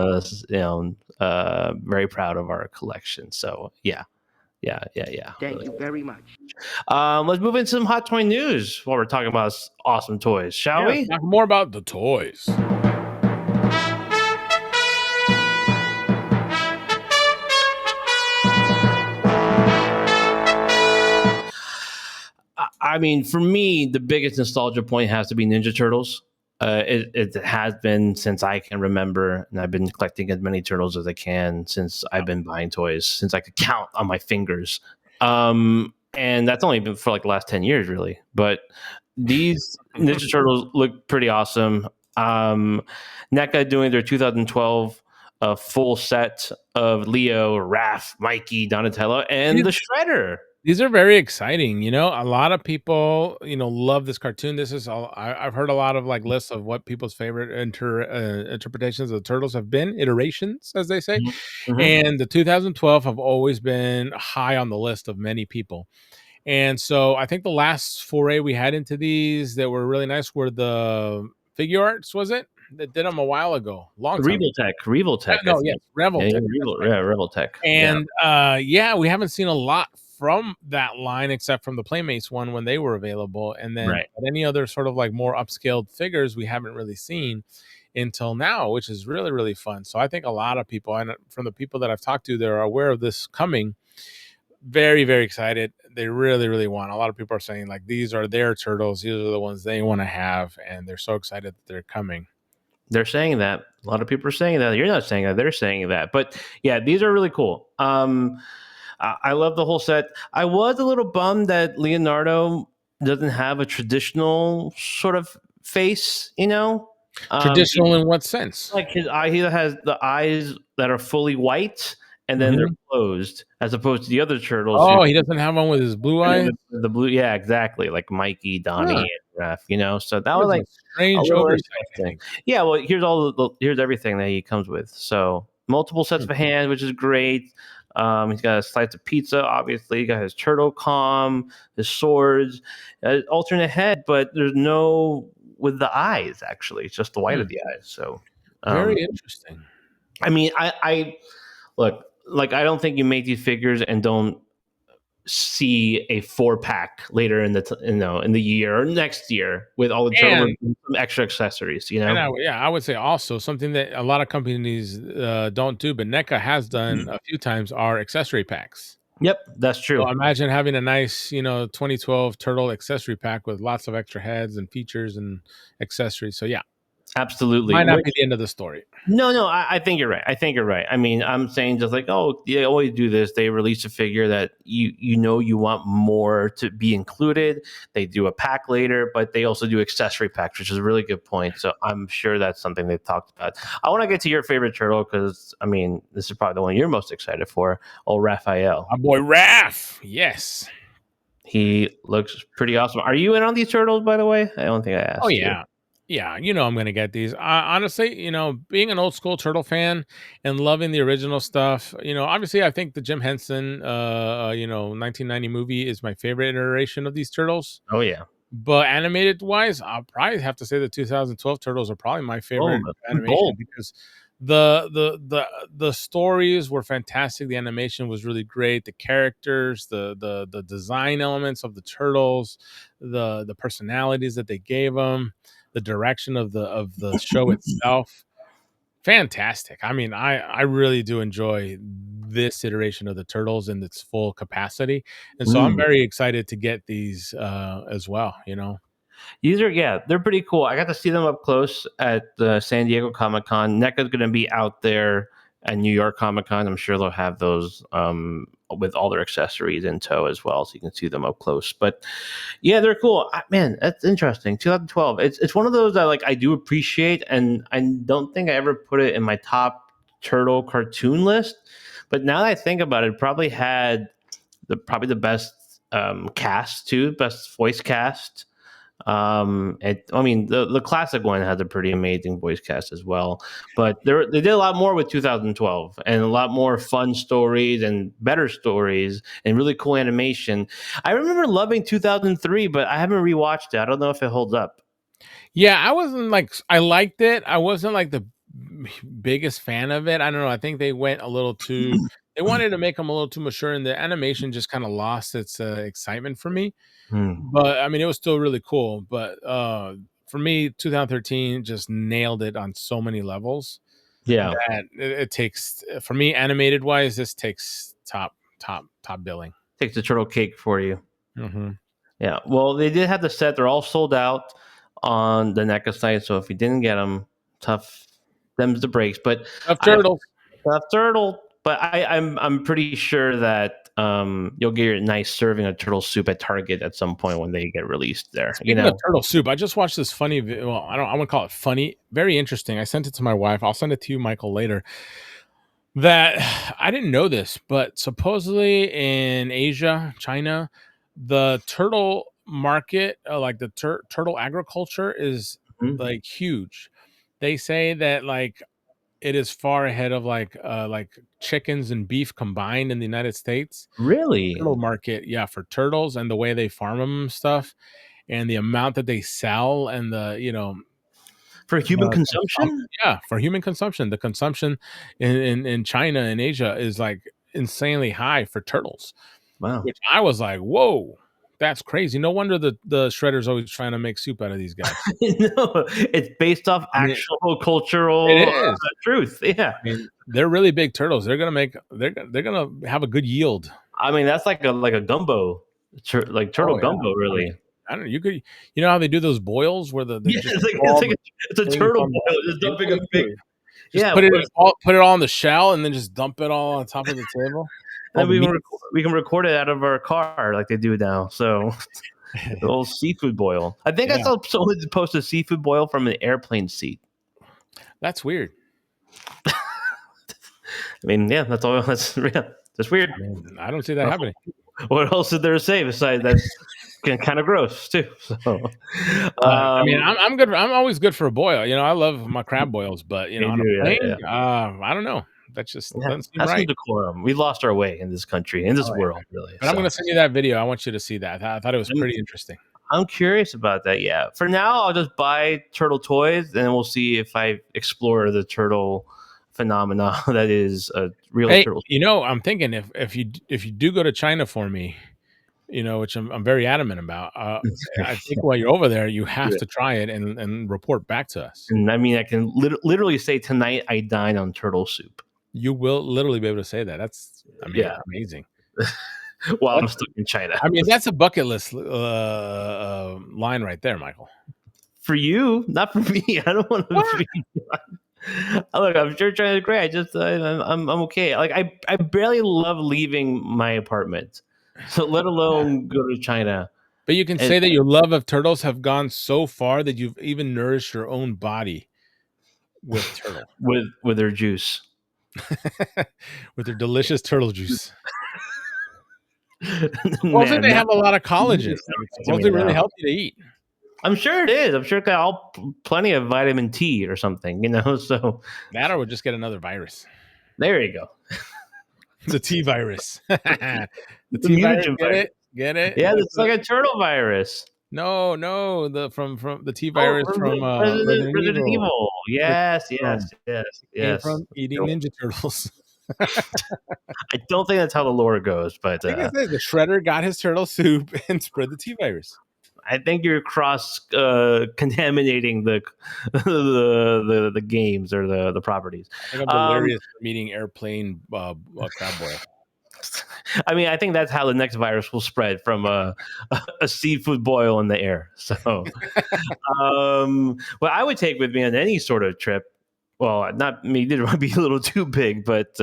A: very proud of our collection. So yeah. Yeah, yeah, yeah.
C: Thank
A: Really.
C: you very much.
A: Let's move into some hot toy news while we're talking about awesome toys, shall
B: Yeah,
A: we?
B: talk more about the toys.
A: I mean, for me, the biggest nostalgia point has to be Ninja Turtles. It has been since I can remember, and I've been collecting as many turtles as I can since I've been buying toys, since I could count on my fingers. And that's only been for like the last 10 years, really. But these Ninja Turtles look pretty awesome. NECA doing their 2012 full set of Leo, Raph, Mikey, Donatello, and the Shredder.
B: These are very exciting. A lot of people, love this cartoon. This is all I've heard a lot of like lists of what people's favorite interpretations of the turtles have been, iterations, as they say.
A: Mhm. Mhm.
B: And the 2012 have always been high on the list of many people. And so I think the last foray we had into these that were really nice were the figure arts, was it? That did them a while ago, long time ago.
A: Revoltech, I
B: No, yes,
A: think.
B: Revel
A: Yeah, yeah,
B: Tech. That's right.
A: Revoltech. Yeah.
B: And yeah, we haven't seen a lot from that line except from the Playmates one when they were available. And then
A: Right.
B: any other sort of like more upscaled figures we haven't really seen until now, which is really, really fun. So I think a lot of people, and from the people that I've talked to, they're aware of this coming. Very, very excited. They really, really want. A lot of people are saying like these are their turtles. These are the ones they want to have, and they're so excited that they're coming.
A: They're saying that. A lot of people are saying that. You're not saying that. They're saying that. But yeah, these are really cool. I love the whole set. I was a little bummed that Leonardo doesn't have a traditional sort of face,
B: Traditional in what sense?
A: like his eye, he has the eyes that are fully white and then they're
B: Mhm.
A: closed, as opposed to the other turtles who
B: Oh, he doesn't have one with his blue eyes?
A: the blue. Yeah, exactly, like Mikey, Donnie,
B: Huh.
A: and Raph. So that
B: That
A: was
B: was
A: like
B: a
A: a
B: strange
A: little
B: oversight, I
A: interesting.
B: think.
A: Yeah, well, here's everything that he comes with. So multiple sets
B: Hmm.
A: of hands, which is great. He's got a slice of pizza, obviously. He got his turtle com, his swords, alternate head, but there's no with the eyes. Actually, it's just the white
B: Hmm.
A: of the eyes. So,
B: Very
A: um,
B: interesting.
A: I mean, I look like I don't think you make these figures and don't see a 4-pack later in the year or next year with all the turtles
B: And
A: and some extra accessories.
B: I would say also something that a lot of companies, don't do, but NECA has done a few times are accessory packs.
A: Yep, that's true.
B: So imagine having a nice, 2012 turtle accessory pack with lots of extra heads and features and accessories. So yeah,
A: Absolutely.
B: might not
A: Which
B: be the end of the story.
A: No, I think you're right. I think you're right. I mean, I'm saying just like, oh, they always do this. They release a figure that you want more to be included. They do a pack later, but they also do accessory packs, which is a really good point. So I'm sure that's something they've talked about. I want to get to your favorite turtle because I mean, this is probably the one you're most excited for. Oh, Raphael.
B: My boy Raph. Yes.
A: He looks pretty awesome. Are you in on these turtles, by the way? I don't think I
B: Oh
A: asked you.
B: yeah. Yeah, I'm gonna get these. Honestly, being an old school turtle fan and loving the original stuff, obviously I think the Jim Henson 1990 movie is my favorite iteration of these turtles.
A: Oh yeah.
B: But animated wise, I'll probably have to say the 2012 turtles are probably my
A: Oh,
B: favorite
A: bold.
B: animation because The stories were fantastic. The animation was really great. The characters, the design elements of the turtles, the personalities that they gave them, the direction of the show itself, fantastic. I mean, I really do enjoy this iteration of the turtles in its full capacity, and so I'm
A: Mm.
B: very excited to get these as well. You know,
A: These are, yeah, they're pretty cool. I got to see them up close at the San Diego Comic Con. NECA's going to be out there at New York Comic Con. I'm sure they'll have those with all their accessories in tow as well, so you can see them up close. But yeah, they're cool. Man, that's interesting. 2012. It's one of those that like I do appreciate, and I don't think I ever put it in my top turtle cartoon list. But now that I think about it, probably had the best cast too, best voice cast. I mean, the classic one has a pretty amazing voice cast as well, but they did a lot more with 2012 and a lot more fun stories and better stories and really cool animation. I remember loving 2003, but I haven't rewatched it. I don't know if it holds up.
B: yeah, I wasn't like I liked it. I wasn't like the biggest fan of it. I don't know. I think they went a little too. They wanted to make them a little too mature, and the animation just kind of lost its excitement for me.
A: Hmm.
B: But I mean, it was still really cool. But for me, 2013 just nailed it on so many levels
A: Yeah,
B: that it takes for me animated wise. This takes top billing.
A: takes the turtle cake for you.
B: Hmm.
A: Yeah, well, they did have the set. They're all sold out on the NECA site, so if you didn't get them, tough them's the breaks. But
B: Of
A: I
B: turtles.
A: Tough turtle. But I'm pretty sure that you'll get a nice serving of turtle soup at Target at some point when they get released there. You
B: Speaking of
A: know,
B: turtle soup, I just watched this funny. Well, I wouldn't call it funny. Very interesting. I sent it to my wife. I'll send it to you, Michael, later. That I didn't know this, but supposedly in Asia, China, the turtle market, like the turtle agriculture, is
A: Mhm.
B: like huge. They say that like it is far ahead of like chickens and beef combined in the United States.
A: Really,
B: Turtle market, yeah, for turtles and the way they farm them and stuff, and the amount that they sell, and the
A: for human
B: consum
A: consumption?
B: yeah, for human consumption. The consumption in China and Asia is, like, insanely high for turtles,
A: Wow.
B: which I was like, "Whoa, that's crazy." No wonder the shredder's always trying to make soup out of these guys.
A: No, it's based off
B: I mean,
A: actual
B: it
A: cultural
B: is.
A: truth. Yeah,
B: I mean, they're really big turtles. They're gonna have a good yield.
A: I mean that's like a gumbo, like turtle
B: Oh, yeah.
A: gumbo,
B: I mean,
A: really.
B: I don't know, you know how they do those boils where they
A: Yeah,
B: just
A: it's
B: throw
A: like,
B: all the
A: it's a
B: things
A: turtle
B: on
A: boil, just
B: the
A: dumping a big.
B: table? Just
A: Yeah,
B: put it
A: but
B: put it all on the shell and then just dump it all on top of the table?
A: and
B: All
A: then
B: the meats?
A: we can record it out of our car like they do now. So the old seafood boil. I think I
B: Yeah,
A: saw someone post a seafood boil from an airplane seat.
B: that's weird.
A: I mean, yeah, that's all. That's yeah, that's weird.
B: I mean, I don't see that happening.
A: What else is there to say besides that's kind of gross too? So,
B: I mean,
A: um,
B: I'm good. I'm always good for a boil. You know, I love my crab boils, but
A: you
B: on
A: do,
B: a
A: yeah, yeah,
B: plane, I don't know. That just
A: yeah.
B: doesn't seem
A: Have some
B: right.
A: decorum. We lost our way in this country, in this
B: Oh, yeah.
A: world, really.
B: But I'm
A: So,
B: gonna send you that video. I want you to see that. I thought it was
A: I'm,
B: pretty interesting.
A: I'm curious about that. Yeah. For now, I'll just buy turtle toys, and then we'll see if I explore the turtle phenomena that is a real
B: Hey,
A: turtle.
B: I'm thinking if you do go to China for me, which I'm very adamant about. I think while you're over there, you have
A: Yeah.
B: to try it and report back to us.
A: And I mean, I can literally say tonight I dine on turtle soup.
B: You will literally be able to say that. That's, I mean,
A: Yeah,
B: amazing.
A: while I'm
B: That's,
A: stuck in China.
B: I mean, that's a bucket list line right there, Michael.
A: For you, not for me. I don't want to
B: What?
A: be. Look, I'm sure China's great. I just, I'm okay. Like, I barely love leaving my apartment, so let alone go to China
B: But you can
A: and
B: say that your love of turtles have gone so far that you've even nourished your own body with turtle,
A: with their juice.
B: with their delicious turtle juice. Supposedly
A: Man,
B: they
A: now
B: have a lot of
A: you
B: collagen.
A: just
B: I mean,
A: to me
B: supposedly really
A: now.
B: healthy to eat.
A: I'm sure it is. I'm sure it got plenty of vitamin T or something. So
B: That or we'll just get another virus.
A: there you go.
B: The T virus. The
A: The
B: T virus.
A: mutagen
B: Get
A: virus.
B: it? Get it?
A: Yeah,
B: That's
A: it's like a turtle virus.
B: no. The T
A: Oh,
B: virus from
A: Resident
B: Resident
A: Resident
B: Evil.
A: Evil. Yes, yes,
B: From
A: yes,
B: came
A: yes.
B: from eating Ninja Turtles. I
A: I don't think that's how the lore goes, but
B: think it says the Shredder got his turtle soup and spread the T virus.
A: I think you're cross contaminating the, the games or the properties.
B: I think I'm
A: Um,
B: delirious from eating airplane crab boil.
A: I mean, I think that's how the next virus will spread from a seafood boil in the air. So, what I would take with me on any sort of trip, well, not me, it would be a little too big, but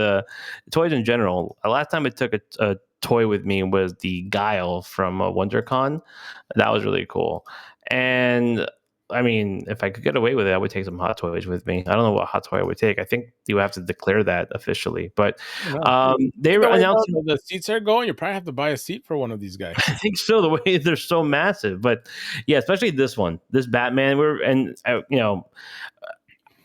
A: toys in general. The last time I took a toy with me was the Guile from WonderCon. That was really cool. And I mean, if I could get away with it, I would take some hot toys with me. I don't know what hot toy I would take. I think you have to declare that officially. But
B: I don't know.
A: they
B: Look
A: were
B: at the way
A: announcing.
B: the seats are going. You probably have to buy a seat for one of these
A: I
B: guys.
A: think so. The way they're so massive, but yeah, especially this one, this Batman. We're and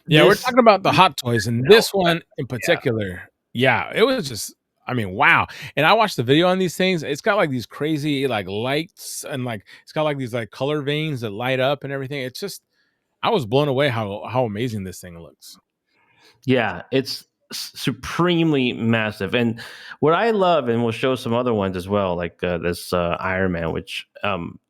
B: Yeah, we're
A: this.
B: talking about the hot toys, and
A: No,
B: this one in particular, yeah, it was just, I mean, wow. And I watched the video on these things. It's got like these crazy like lights and like it's got like these like color veins that light up and everything. It's just, I was blown away how amazing this thing looks.
A: Yeah, it's supremely massive. And what I love, and we'll show some other ones as well, like this Iron Man, which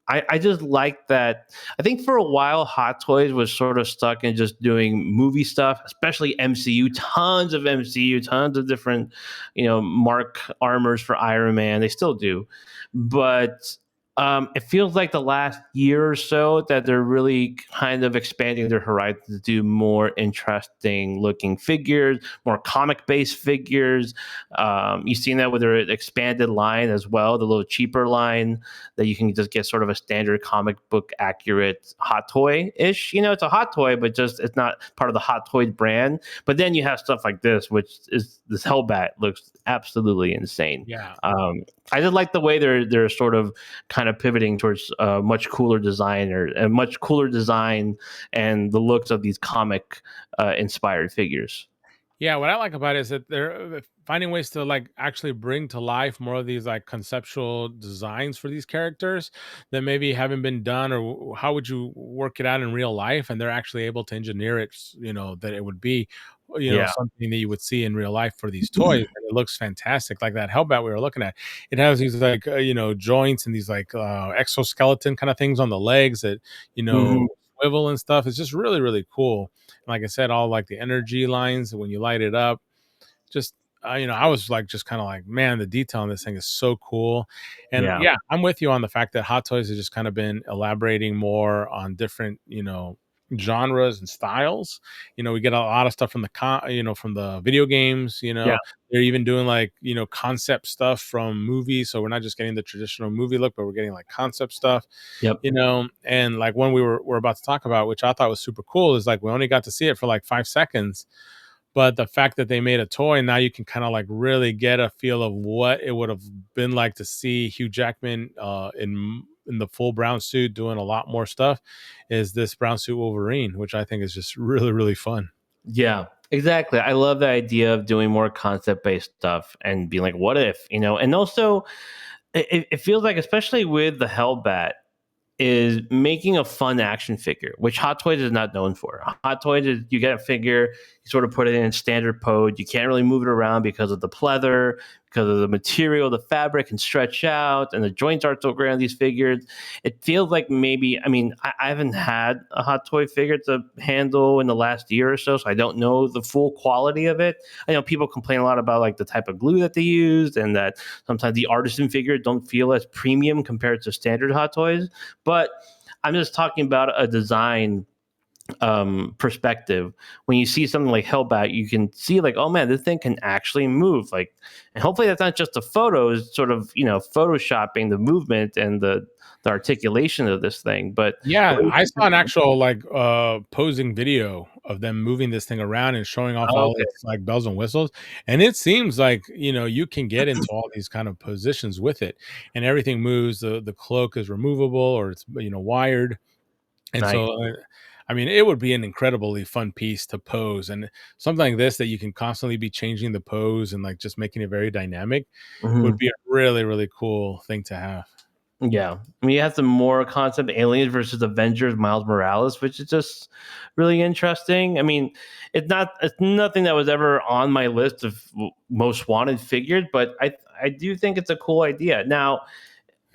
A: I just like that. I think for a while, Hot Toys was sort of stuck in just doing movie stuff, especially MCU, tons of MCU, tons of different, Mark armors for Iron Man. They still do. But it feels like the last year or so that they're really kind of expanding their horizons to do more interesting looking figures, more comic based figures. You've seen that with their expanded line as well, the little cheaper line that you can just get sort of a standard comic book accurate hot toy ish. It's a hot toy, but just it's not part of the Hot Toys brand. But then you have stuff like this, which is this Hellbat looks absolutely insane.
B: Yeah.
A: I just like the way they're sort of kind of pivoting towards much cooler design or a much cooler design and the looks of these comic inspired figures.
B: Yeah, what I like about it is that they're finding ways to like actually bring to life more of these like conceptual designs for these characters that maybe haven't been done, or how would you work it out in real life? And they're actually able to engineer it, that it would be,
A: Yeah.
B: something that you would see in real life for these toys. And it looks fantastic. Like that Hellbat we were looking at, it has these like joints and these like exoskeleton kind of things on the legs that
A: Mhm.
B: swivel and stuff. It's just really really cool. Like I said, all like the energy lines when you light it up, just I was like just kind of like, man, the detail on this thing is so cool. And
A: Yeah.
B: yeah, I'm with you on the fact that Hot Toys has just kind of been elaborating more on different, genres and styles. We get a lot of stuff from from the video games.
A: Yeah.
B: They're even doing like concept stuff from movies, so we're not just getting the traditional movie look, but we're getting like concept stuff.
A: Yep.
B: And like one we're about to talk about, which I thought was super cool, is like we only got to see it for like 5 seconds, but the fact that they made a toy, now you can kind of like really get a feel of what it would have been like to see Hugh Jackman in the full brown suit doing a lot more stuff, is this brown suit Wolverine, which I think is just really really fun.
A: Yeah. Exactly. I love the idea of doing more concept based stuff and being like, what if, and also it feels like, especially with the Hellbat, is making a fun action figure, which Hot Toys is not known for. Hot Toys is you get a figure, you sort of put it in standard pose. You can't really move it around because of the pleather, because of the material, the fabric can stretch out, and the joints aren't so great on these figures. It feels like maybe, I mean, I haven't had a Hot Toy figure to handle in the last year or so I don't know the full quality of it. I know people complain a lot about like the type of glue that they used, and that sometimes the artisan figures don't feel as premium compared to standard Hot Toys. But I'm just talking about a design perspective. When you see something like Hellbat, you can see like, oh man, this thing can actually move. Like, and hopefully that's not just the photos, sort of photoshopping the movement and the articulation of this thing. But
B: Yeah, I saw an actual like posing video of them moving this thing around and showing off all
A: okay,
B: its like bells and whistles. And it seems like, you can get into all these kind of positions with it, and everything moves. The cloak is removable, or it's wired. And
A: nice.
B: so I mean, it would be an incredibly fun piece to pose, and something like this that you can constantly be changing the pose and like just making it very dynamic would
A: Mhm.
B: be a really really cool thing to have.
A: Yeah, I mean, you have some more concept Aliens versus Avengers, Miles Morales, which is just really interesting. I mean, it's nothing that was ever on my list of most wanted figures, but I do think it's a cool idea. Now,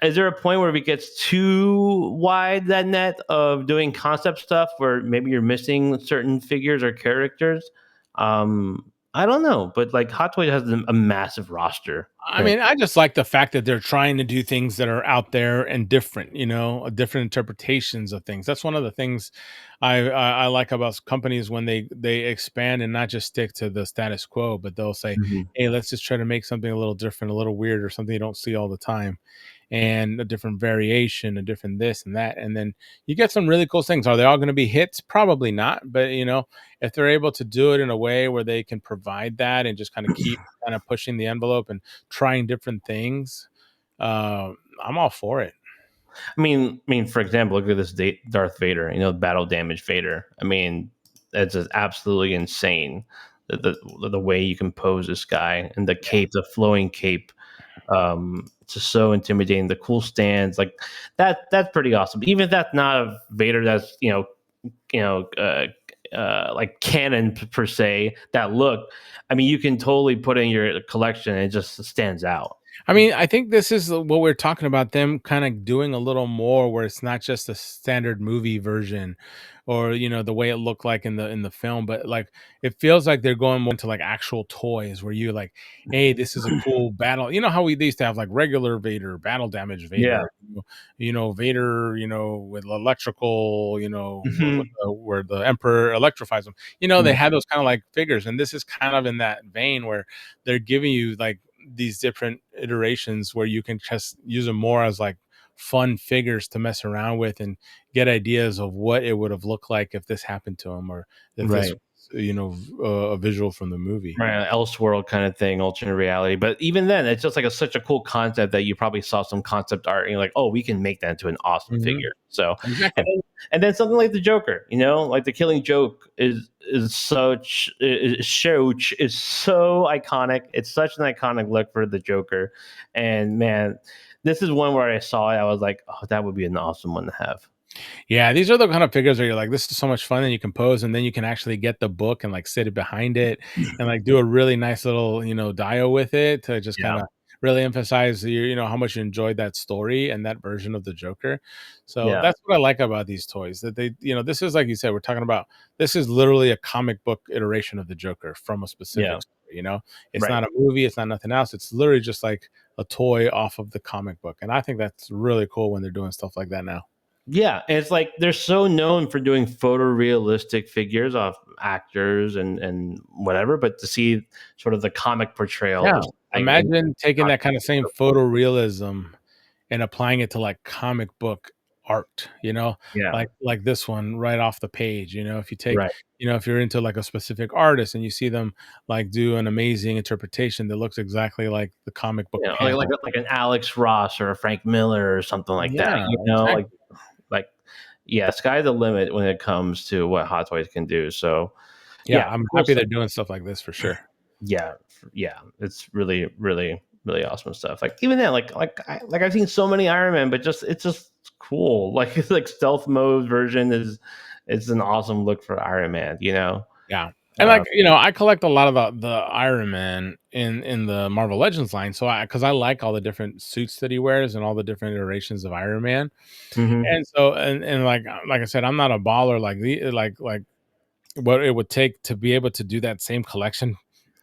A: is there a point where it gets too wide that net of doing concept stuff where maybe you're missing certain figures or characters? I don't know, but like Hot Toys has a massive roster.
B: I mean, I just like the fact that they're trying to do things that are out there and different, different interpretations of things. That's one of the things I like about companies when they expand and not just stick to the status quo, but they'll say,
A: Mhm.
B: "Hey, let's just try to make something a little different, a little weird, or something you don't see all the time." And a different variation, a different this and that. And then you get some really cool things. Are they all going to be hits? Probably not. But, if they're able to do it in a way where they can provide that and just kind of keep kind of pushing the envelope and trying different things, I'm all for it.
A: I mean, for example, look at this Darth Vader. Battle damage Vader. I mean, that's just absolutely insane. The way you can pose this guy and the cape, the flowing cape. It's just so intimidating. The cool stands, like that's pretty awesome. Even if that's not a Vader that's you know, like canon per se. That look, I mean, you can totally put in your collection and it just stands out.
B: I mean, I think this is what we're talking about, them kind of doing a little more where it's not just a standard movie version or, the way it looked like in the film, but like it feels like they're going more into like actual toys where you're like, hey, this is a cool battle. You know how they used to have like regular Vader, battle damage
A: Yeah.
B: Vader, Vader, with electrical,
A: Mhm.
B: where the Emperor electrifies them. They had those kind of like figures, and this is kind of in that vein where they're giving you like these different iterations where you can just use them more as like fun figures to mess around with and get ideas of what it would have looked like if this happened to him, or if this
A: Right.
B: was, a visual from the movie.
A: Right, Elseworld kind of thing, alternate reality. But even then, it's just like such a cool concept that you probably saw some concept art and you're like, oh, we can make that into an awesome
B: Mhm.
A: figure. So, and
B: Exactly.
A: then something like the Joker, like the Killing Joke is such is so iconic. It's such an iconic look for the Joker, and man, this is one where I saw it, I was like, oh, that would be an awesome one to have.
B: Yeah, these are the kind of figures where you're like, this is so much fun, and you can pose, and then you can actually get the book and like sit it behind it and like do a really nice little, dio with it to just kind
A: Yeah,
B: of really emphasize how much you enjoyed that story and that version of the Joker. So
A: yeah,
B: that's what I like about these toys. That they, this is like you said, we're talking about this is literally a comic book iteration of the Joker from a
A: yeah,
B: specific story. It's
A: right.
B: not a movie, it's not nothing else. It's literally just like a toy off of the comic book. And I think that's really cool when they're doing stuff like that now.
A: Yeah, and it's like they're so known for doing photorealistic figures of actors and whatever, but to see sort of the comic portrayal
B: Yeah.
A: of and
B: Imagine taking that kind of same photorealism and applying it to like comic book art,
A: yeah,
B: like this one right off the page. If you take,
A: right.
B: if you're into like a specific artist and you see them like do an amazing interpretation that looks exactly like the comic book
A: Like
B: panel.
A: like an Alex Ross or a Frank Miller or something like that.
B: Yeah,
A: Like
B: exactly.
A: like yeah, sky's the limit when it comes to what Hot Toys can do. So
B: Yeah,
A: yeah,
B: I'm
A: cool
B: happy
A: stuff.
B: they're doing stuff like this for sure.
A: Yeah, yeah, it's really, really, really awesome stuff. Like even then, like I've seen so many Iron Man, but it's just cool. Like it's like stealth mode version is it's an awesome look for Iron Man.
B: Yeah. And
A: Uh,
B: like, I collect a lot of the Iron Man in the Marvel Legends line. So because I like all the different suits that he wears and all the different iterations of Iron Man.
A: mhm,
B: And so and like I said, I'm not a baller like the like what it would take to be able to do that same collection,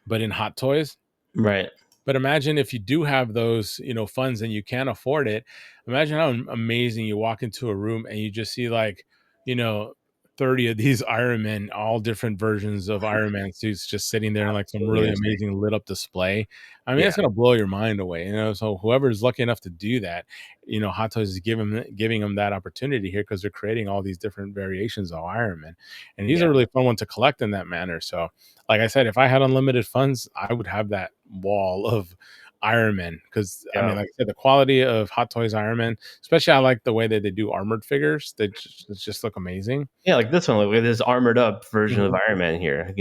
B: but in Hot Toys.
A: right.
B: But imagine if you do have those, funds and you can afford it. Imagine how amazing you walk into a room and you just see like, you know, 30 of these Iron Men, all different versions of Iron Man suits just sitting there in like some
A: Absolutely
B: really
A: insane.
B: amazing lit up display. I mean,
A: Yeah,
B: it's gonna blow your mind away. So whoever's lucky enough to do that, Hot Toys is giving them that opportunity here because they're creating all these different variations of Iron Man. And he's
A: yeah,
B: a really fun one to collect in that manner. So like I said, if I had unlimited funds, I would have that wall of Iron Man because I
A: yeah,
B: mean, like I said, the quality of Hot Toys Iron Man, especially I like the way that they do armored figures. They just look amazing.
A: yeah. Like this one, like with this armored up version of
B: Mhm.
A: Iron Man here.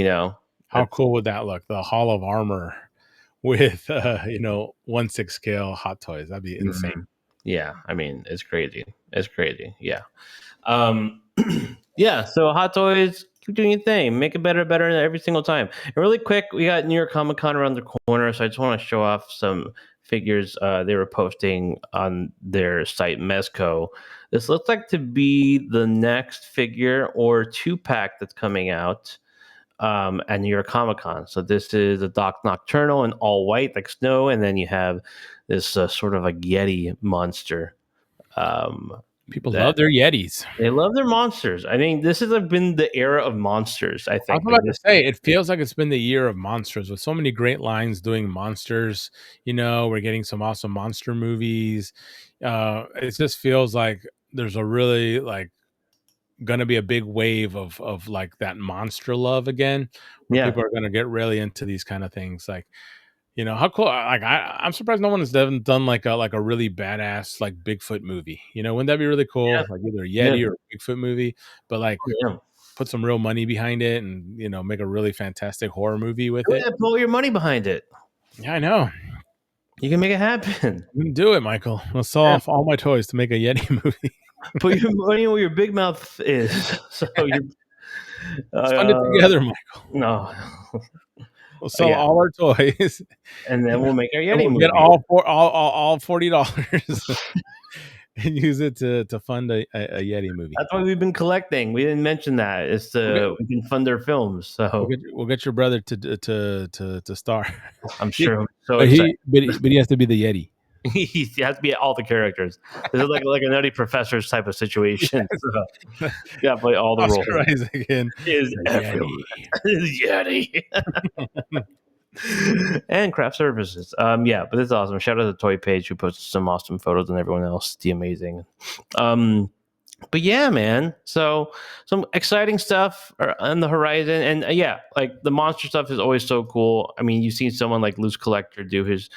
B: How
A: That's
B: cool would that look? The Hall of Armor with 1/6 scale Hot Toys. That'd be insane.
A: mhm. Yeah, I mean, it's crazy. It's crazy. Yeah. Um, yeah. So Hot Toys, keep doing your thing. Make it better, better every single time. And really quick, we got New York Comic Con around the corner, so I just want to show off some figures they were posting on their site Mezco. This looks like to be the next figure or 2-pack that's coming out at New York Comic Con. So this is a Doc Nocturnal in all white like snow, and then you have this sort of a Yeti monster.
B: People
A: That
B: love their Yetis.
A: they love their monsters. I mean, this has been the era of monsters. I
B: I was
A: think like
B: about to
A: this.
B: say, it feels like it's been the year of monsters with so many great lines doing monsters. We're getting some awesome monster movies. It just feels like there's a really like gonna be a big wave of like that monster love again, where
A: Yeah,
B: people are gonna get really into these kind of things. Like, how cool! Like I'm surprised no one has done like a really badass like Bigfoot movie. Wouldn't that be really
A: yeah,
B: cool? Like either a
A: yeah,
B: Yeti or a Bigfoot movie, but like
A: yeah.
B: put some real money behind it and make a really fantastic horror movie with
A: Do
B: it.
A: it, put all your money behind it.
B: Yeah, I know.
A: You can make it happen.
B: You can do it, Michael. I'll sell
A: Yeah.
B: off all my toys to make a Yeti movie.
A: Put your money where your big mouth is. So you,
B: Let's fund it
A: uh,
B: together, Mike.
A: no,
B: We'll sell
A: yeah,
B: all our toys,
A: and then we'll make our
B: and
A: Yeti
B: we'll get
A: movie.
B: all $40 and use it to fund a Yeti movie.
A: That's why we've been collecting. We didn't mention that. It's we can fund their films. So
B: We'll get your brother to star.
A: I'm sure I'm so
B: But
A: excited.
B: he has to be the Yeti.
A: He has to be all the characters. This is like a Nutty Professor's type of situation. So, yeah, play all the roles.
B: Oscar Isaac again.
A: Is
B: The
A: everyone. Yeti. And craft services. Yeah, but it's awesome. Shout out to Toy Page who posted some awesome photos and everyone else. The amazing. But yeah, man. So some exciting stuff are on the horizon, and yeah, like the monster stuff is always so cool. I mean, you've seen someone like Loose Collector do his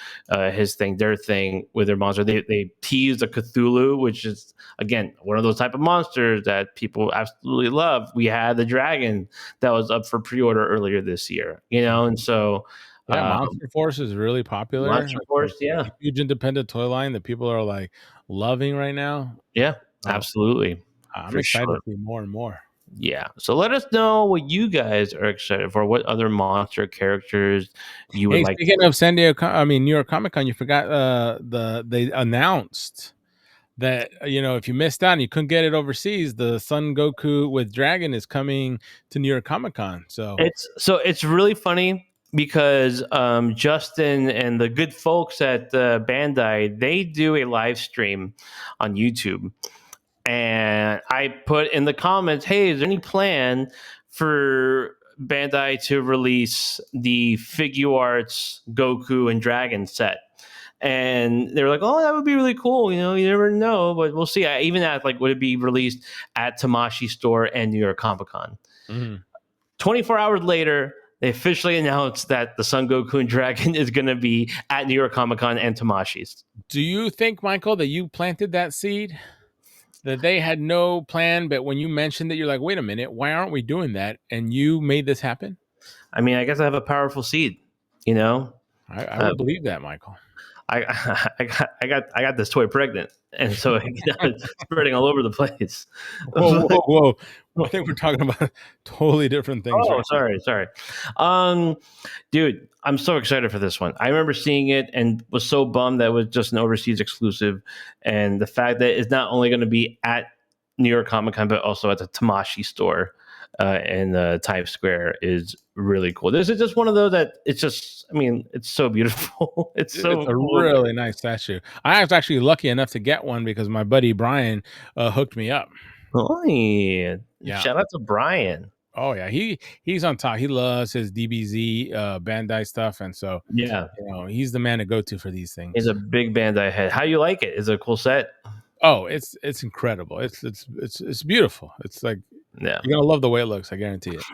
A: thing, their thing with their monster. They teased a Cthulhu, which is again one of those type of monsters that people absolutely love. We had the dragon that was up for pre-order earlier this year, and so.
B: Yeah, Monster Force is really popular.
A: Monster Force, yeah,
B: huge independent toy line that people are like loving right now.
A: yeah, absolutely.
B: I'm excited to see more and more.
A: Yeah. So let us know what you guys are excited for. What other monster characters you would
B: Hey,
A: like.
B: speaking of New York Comic Con, you forgot they announced that if you missed out and you couldn't get it overseas, the Son Goku with Dragon is coming to New York Comic Con. So
A: It's really funny because Justin and the good folks at Bandai, they do a live stream on YouTube. And I put in the comments, hey, is there any plan for Bandai to release the Figuarts Goku and Dragon set? And they were like, oh, that would be really cool. You never know, but we'll see. I even asked, like, would it be released at Tamashii Store and New York Comic Con? 24 hours later, they officially announced that the Son Goku and Dragon is going to be at New York Comic Con and Tamashi's.
B: Do you think, Michael, that you planted that seed? That they had no plan, but when you mentioned that, you're like, wait a minute, why aren't we doing that? And you made this happen?
A: I mean, I guess I have a powerful seed,
B: I would believe that, Michael.
A: I got this toy pregnant, and so it's spreading all over the place.
B: Whoa! I think we're talking about totally different things.
A: Oh, right? Sorry. Dude, I'm so excited for this one. I remember seeing it and was so bummed that it was just an overseas exclusive, and the fact that it's not only going to be at New York Comic Con but also at the Tamashii store in Times Square is really cool. This is just one of those that it's just, I mean, it's so beautiful. It's a
B: cool. Really nice statue. I was actually lucky enough to get one because my buddy Brian hooked me up.
A: Oh yeah. Shout out to Brian.
B: Oh yeah, he's on top. He loves his DBZ Bandai stuff, and so
A: yeah,
B: he's the man to go to for these things.
A: He's a big Bandai head. How you like it? Is it a cool set?
B: Oh, it's incredible. It's beautiful. It's like, you're gonna love the way it looks. I guarantee it.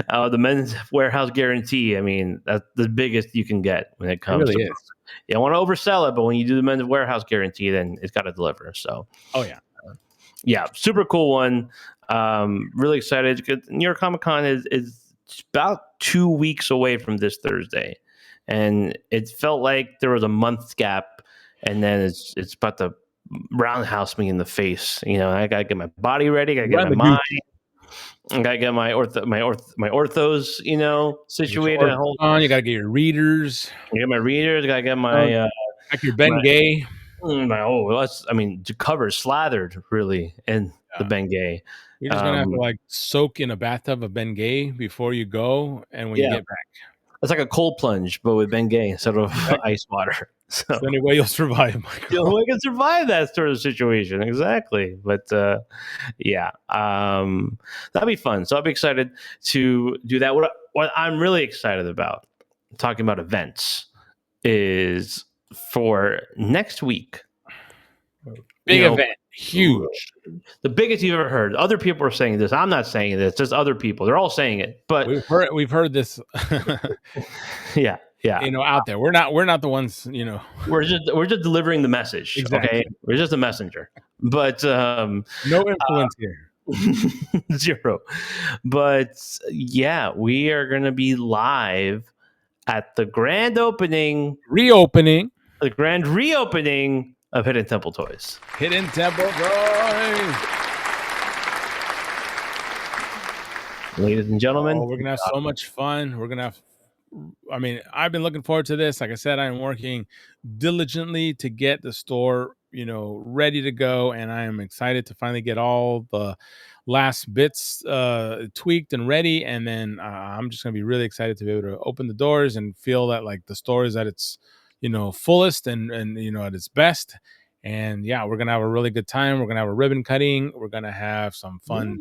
A: The Men's Warehouse guarantee. I mean, that's the biggest you can get when it comes.
B: It really is.
A: You don't want to oversell it, but when you do the Men's Warehouse guarantee, then it's got to deliver. So, yeah, super cool one. Really excited. New York Comic Con is about 2 weeks away from this Thursday, and it felt like there was a month gap and then it's about to roundhouse me in the face. I gotta get my body ready. I gotta get
B: Run
A: my
B: the
A: mind. I gotta get my orthos,
B: Get your
A: situated.
B: ortho on. You got to get your readers.
A: Get my readers. Gotta get my
B: Like your Bengay.
A: covered, slathered, really, in the Bengay.
B: You're just gonna have to soak in a bathtub of Bengay before you go, and when you get back,
A: it's like a cold plunge, but with Bengay instead of ice water. So
B: the only way you'll survive.
A: the only way I can survive that sort of situation, exactly. But that'd be fun. So I'll be excited to do that. What I'm really excited about, talking about events, is for next week.
B: Big event, huge,
A: the biggest you've ever heard. Other people are saying this. I'm not saying this. Just other people. They're all saying it. But
B: we've heard this.
A: yeah.
B: Out there. We're not the ones.
A: We're just delivering the message.
B: Exactly.
A: Okay, we're just a messenger. But
B: no influence here.
A: Zero. But yeah, we are going to be live at the grand reopening of Hidden Temple Toys.
B: Hidden Temple Toys.
A: Ladies and gentlemen,
B: we're gonna have so much fun. I've been looking forward to this. Like I said, I'm working diligently to get the store, ready to go, and I am excited to finally get all the last bits tweaked and ready. And then I'm just gonna be really excited to be able to open the doors and feel that the store is at its fullest and at its best. And yeah, we're gonna have a really good time. We're gonna have a ribbon cutting. We're gonna have some fun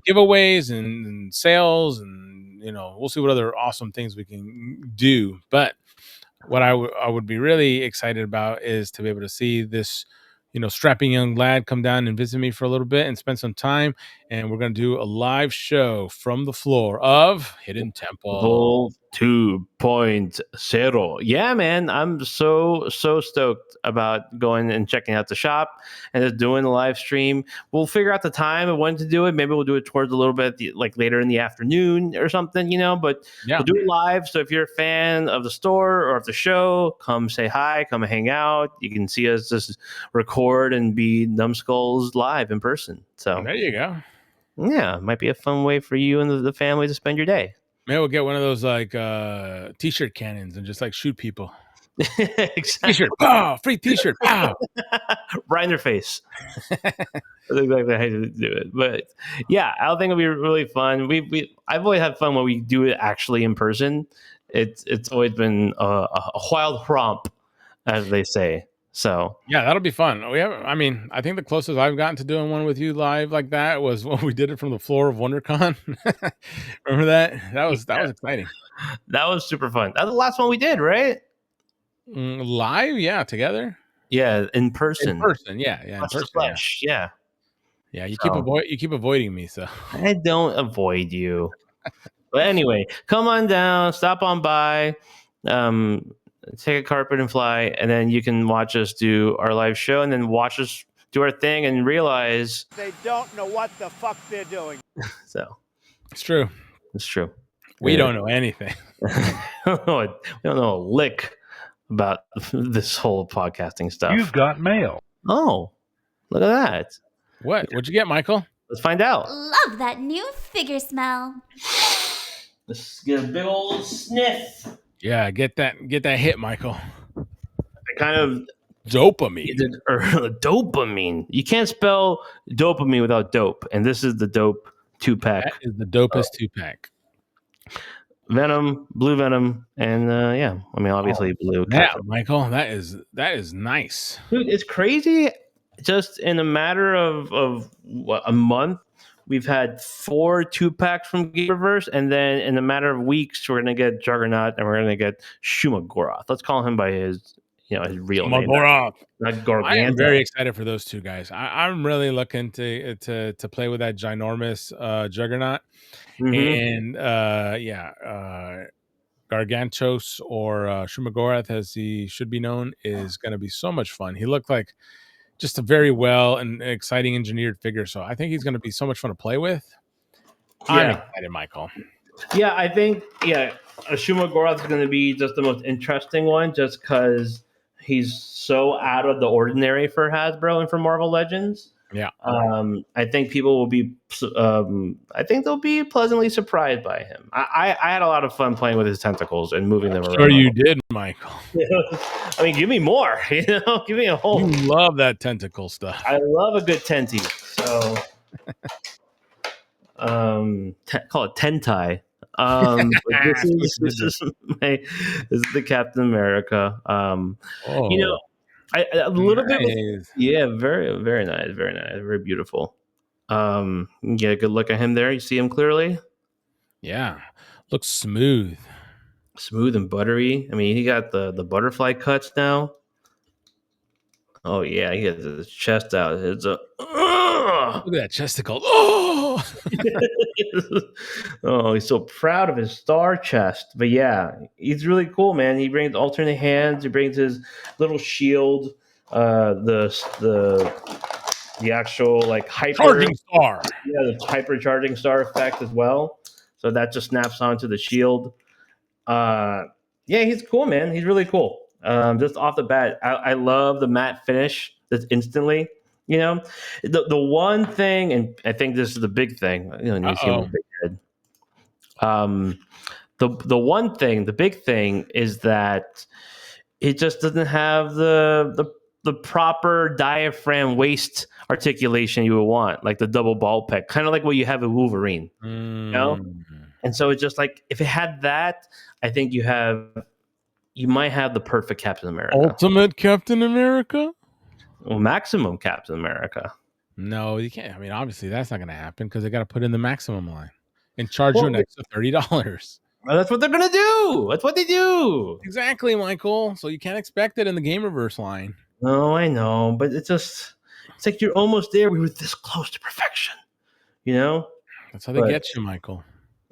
B: giveaways and sales, and we'll see what other awesome things we can do. But what I would be really excited about is to be able to see this strapping young lad come down and visit me for a little bit and spend some time. And we're going to do a live show from the floor of Hidden Temple
A: 2.0. Yeah, man. I'm so stoked about going and checking out the shop and just doing the live stream. We'll figure out the time and when to do it. Maybe we'll do it towards a little bit later in the afternoon or something, but we'll do it live. So if you're a fan of the store or of the show, come say hi, come hang out. You can see us just record and be Numbskulls live in person. So
B: there you go.
A: Yeah, it might be a fun way for you and the family to spend your day.
B: Maybe we'll get one of those t-shirt cannons and just shoot people.
A: Exactly.
B: T-shirt, pow! Free t-shirt, pow!
A: Right in their face. That's exactly how to do it. But yeah, I think it'll be really fun. I've always had fun when we do it actually in person. It's always been a wild romp, as they say. So
B: yeah, that'll be fun. I think the closest I've gotten to doing one with you live like that was when we did it from the floor of WonderCon. Remember that? That was exciting.
A: That was super fun. That was the last one we did, right?
B: Live, yeah, together.
A: Yeah, in person.
B: Yeah, in person.
A: Flesh. Yeah.
B: You keep avoiding me, so
A: I don't avoid you. But anyway, come on down, stop on by. Take a carpet and fly, and then you can watch us do our live show and then watch us do our thing and realize
D: they don't know what the fuck they're doing.
A: So
B: it's true. We don't know anything.
A: We don't know a lick about this whole podcasting stuff.
E: You've got mail.
A: Oh, look at that.
B: What'd you get, Michael?
A: Let's find out.
F: Love that new figure smell.
A: Let's get a big old sniff.
B: Yeah, get that hit, Michael.
A: Kind of
B: dopamine.
A: Dopamine. You can't spell dopamine without dope, and this is the dope 2-pack.
B: That is the dopest 2-pack.
A: Venom, blue Venom, and obviously blue.
B: Yeah, Michael, that is nice,
A: dude. It's crazy. Just in a matter of a month, we've had 4 2-packs from Gamerverse, and then in a matter of weeks, we're gonna get Juggernaut and we're gonna get Shumagorath. Let's call him by his real name.
B: Shumagorath.
A: Not Garganta.
B: I am very excited for those two guys. I'm really looking to play with that ginormous Juggernaut, and Gargantos or Shumagorath, as he should be known, is going to be so much fun. He looked like just a very well and exciting engineered figure. So I think he's going to be so much fun to play with. Yeah. I'm excited, Michael.
A: Yeah, I think, Shumagorath is going to be just the most interesting one just because he's so out of the ordinary for Hasbro and for Marvel Legends.
B: Yeah.
A: I think people will be. I think they'll be pleasantly surprised by him. I had a lot of fun playing with his tentacles and moving them around.
B: Sure, you did, Michael.
A: I mean, give me more. Give me a whole.
B: You love that tentacle stuff.
A: I love a good tenty. So, call it tentai. This is the Captain America. You know, a little bit. Yeah, very, very nice, very beautiful. Get a good look at him there. You see him clearly.
B: Yeah, looks smooth
A: and buttery. I mean, he got the butterfly cuts now. Oh yeah, he has his chest out. It's a
B: look at that chesticle. Oh,
A: oh, he's so proud of his star chest. But yeah, he's really cool, man. He brings alternate hands. He brings his little shield. The actual like hyper
B: charging star.
A: Yeah, the hyper charging star effect as well. So that just snaps onto the shield. Yeah, he's cool, man. He's really cool. Just off the bat, I love the matte finish. That's instantly. You know, the one thing, and I think this is the big thing. You know, you see him with a big head. The one thing, the big thing is that it just doesn't have the proper diaphragm waist articulation you would want, like the double ball pec, kind of like what you have with Wolverine. You know, and so it's just like if it had that, I think you might have the perfect Captain America,
B: Ultimate Captain America.
A: Well, maximum Captain America.
B: No, you can't. I mean, obviously that's not going to happen because they got to put in the maximum line and charge you an extra $30.
A: Well, that's what they're gonna do. That's what they do.
B: Exactly, Michael. So you can't expect it in the Gamerverse line.
A: No, I know, but it's like you're almost there. We were this close to perfection, you know.
B: That's how they get you, Michael.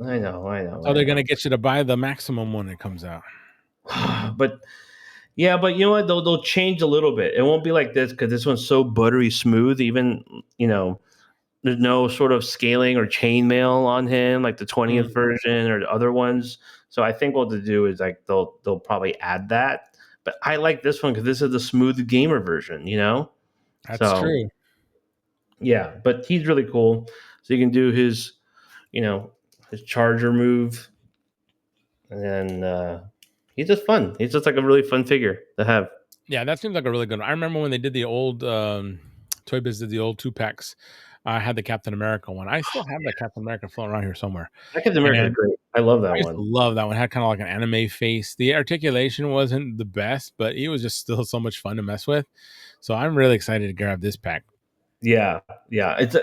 A: I know.
B: That's how they're gonna get you to buy the maximum when it comes out.
A: But yeah, but you know what? They'll change a little bit. It won't be like this because this one's so buttery smooth. Even there's no sort of scaling or chainmail on him like the 20th version or the other ones. So I think what they'll do is like they'll probably add that. But I like this one because this is the smooth gamer version. You know,
B: that's true.
A: Yeah, but he's really cool. So you can do his charger move, and then. He's just fun. He's just like a really fun figure to have.
B: Yeah, that seems like a really good one. I remember when they did the old Toy Biz did the old 2-packs. I had the Captain America one. I still have that Captain America floating around here somewhere.
A: That Captain America is great. I love that one.
B: Love that one. It had kind of like an anime face. The articulation wasn't the best, but he was just still so much fun to mess with. So I'm really excited to grab this pack.
A: Yeah. It's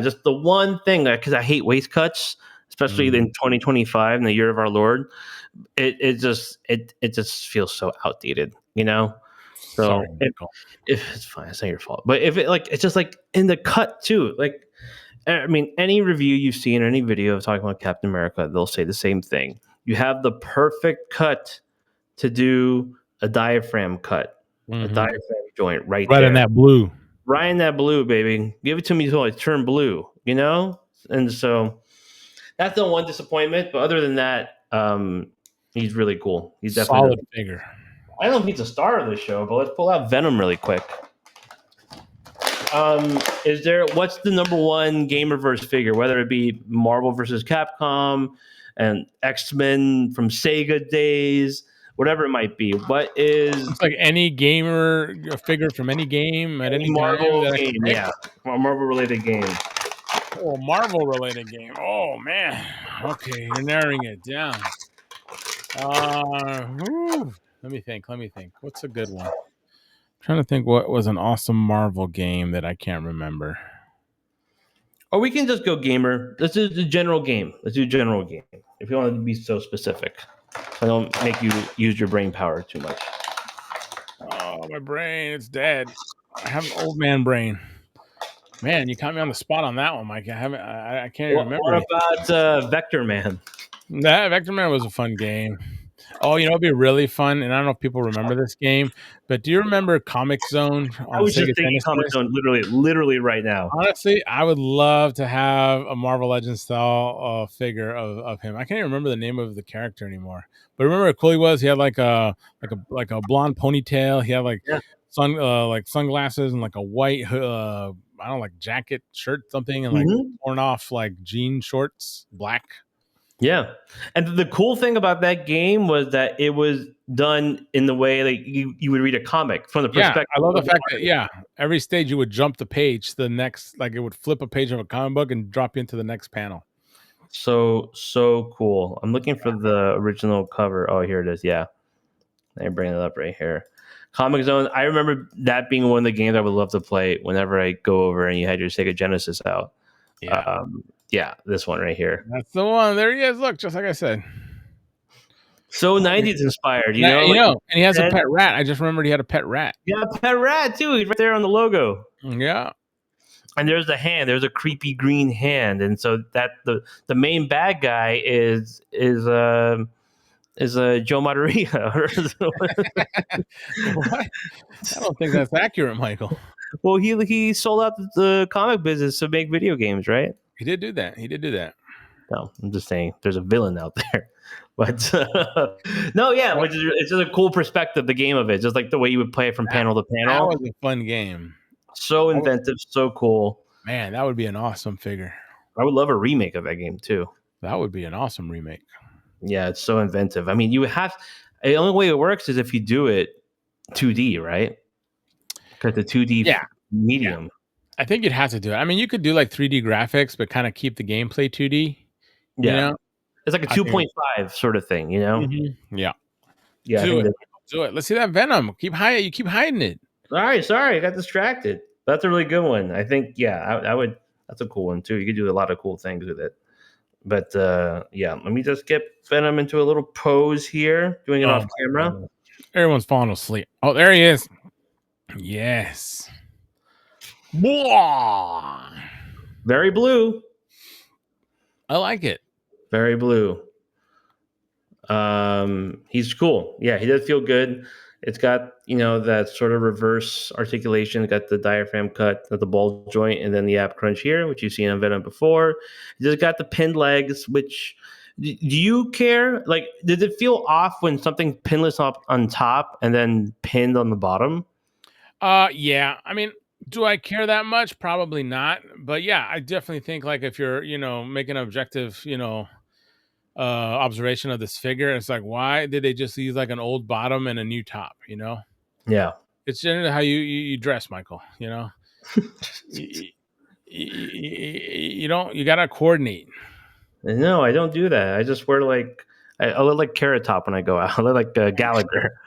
A: just the one thing because I hate waist cuts, especially in 2025 in the year of our Lord. It just feels so outdated, you know. So
B: sorry,
A: if it's fine, it's not your fault. But if it's just like in the cut too. Like, I mean, any review you've seen or any video of talking about Captain America, they'll say the same thing. You have the perfect cut to do a diaphragm cut, a diaphragm joint right there.
B: In that blue.
A: Right in that blue, baby. Give it to me till I turn blue, you know? And so that's the one disappointment. But other than that, he's really cool. He's definitely
B: solid figure.
A: I don't know if he's a star of the show, but let's pull out Venom really quick. What's the number one Gamerverse figure, whether it be Marvel versus Capcom and X-Men from Sega days, whatever it might be? What is
B: it's like any gamer figure from any game at any
A: Marvel
B: time?
A: Game, yeah, Marvel related game.
B: Oh, Marvel related game. Oh man. Okay, you're narrowing it down. Let me think. What's a good one? I'm trying to think what was an awesome Marvel game that I can't remember.
A: Or we can just go gamer. Let's do the general game. If you want to be so specific. So I don't make you use your brain power too much.
B: Oh, my brain, it's dead. I have an old man brain. Man, you caught me on the spot on that one, Mike. I can't even remember.
A: What about Vector Man?
B: That Vector Man was a fun game. Oh, it'd be really fun, and I don't know if people remember this game, but do you remember Comic Zone
A: I
B: on the
A: was just
B: Sega
A: thinking Comic
B: Genesis?
A: Zone literally right now.
B: Honestly, I would love to have a Marvel Legends style figure of him. I can't even remember the name of the character anymore. But remember how cool he was? He had like a blonde ponytail. He had
A: Yeah.
B: like sunglasses and like a white I don't know, like jacket, shirt, something, and like
A: Mhm.
B: torn off like jean shorts, black.
A: Yeah. And the cool thing about that game was that it was done in the way like you would read a comic from the
B: Yeah,
A: perspective
B: I love the
A: of
B: fact that every stage you would jump the page to the next, like it would flip a page of a comic book and drop you into the next panel.
A: so cool. I'm looking for the original cover. Oh, here it is. Yeah. Let me bring it up right here. Comic Zone. I remember that being one of the games I would love to play whenever I go over and you had your Sega Genesis out.
B: Yeah,
A: Yeah, this one right here.
B: that's the one. There he is. Look, just like I said.
A: So 90s inspired,
B: And,
A: like
B: and he has a
A: Ted-
B: pet rat. I just remembered he had a pet rat.
A: yeah, Pet Rat too. He's right there on the logo.
B: Yeah.
A: And there's the hand. There's a creepy green hand, and so that the main bad guy is Joe Madureira.
B: What? I don't think that's accurate, Michael.
A: Well, he sold out the comic business to make video games, right?
B: He did do that.
A: No, I'm just saying there's a villain out there. But no, yeah, which is it's just a cool perspective. The game of it, just like the way you would play it from panel to
B: That
A: panel.
B: was a fun game.
A: So inventive, so cool.
B: Man, that would be an awesome figure.
A: I would love a remake of that game too.
B: That would be an awesome remake.
A: Yeah, it's so inventive. I mean, you have the only way it works is if you do it 2D, right? Because the 2D medium.
B: I think you'd have to do it. I mean, you could do like 3D graphics, but kind of keep the gameplay 2D.
A: Yeah.
B: You know?
A: It's like a
B: I think-
A: 2.5 sort of thing, you know?
B: Yeah.
A: Yeah. I
B: Do
A: think
B: it. Do it. Let's see that Venom. You keep hiding it.
A: all right, sorry, I got distracted. That's a really good one. I think, I would. That's a cool one too. You could do a lot of cool things with it. But let me just get Venom into a little pose here, doing it off camera.
B: Everyone's falling asleep. Oh, there he is. Yes. Blah.
A: Very blue.
B: I like it.
A: Very blue. He's cool. Yeah, he does feel good. It's got, that sort of reverse articulation. It's got the diaphragm cut at the ball joint and then the ab crunch here, which you've seen on Venom before. It just got the pinned legs, which do you care? Like, did it feel off when something pinless up on top and then pinned on the bottom?
B: Yeah. I mean, do I care that much? Probably not. But yeah, I definitely think like if you're, making an objective, observation of this figure, it's like, why did they just use like an old bottom and a new top?
A: Yeah.
B: It's generally how you dress, Michael. You don't. You gotta coordinate.
A: No, I don't do that. I just wear like I look like Carrot Top when I go out. I look like Gallagher.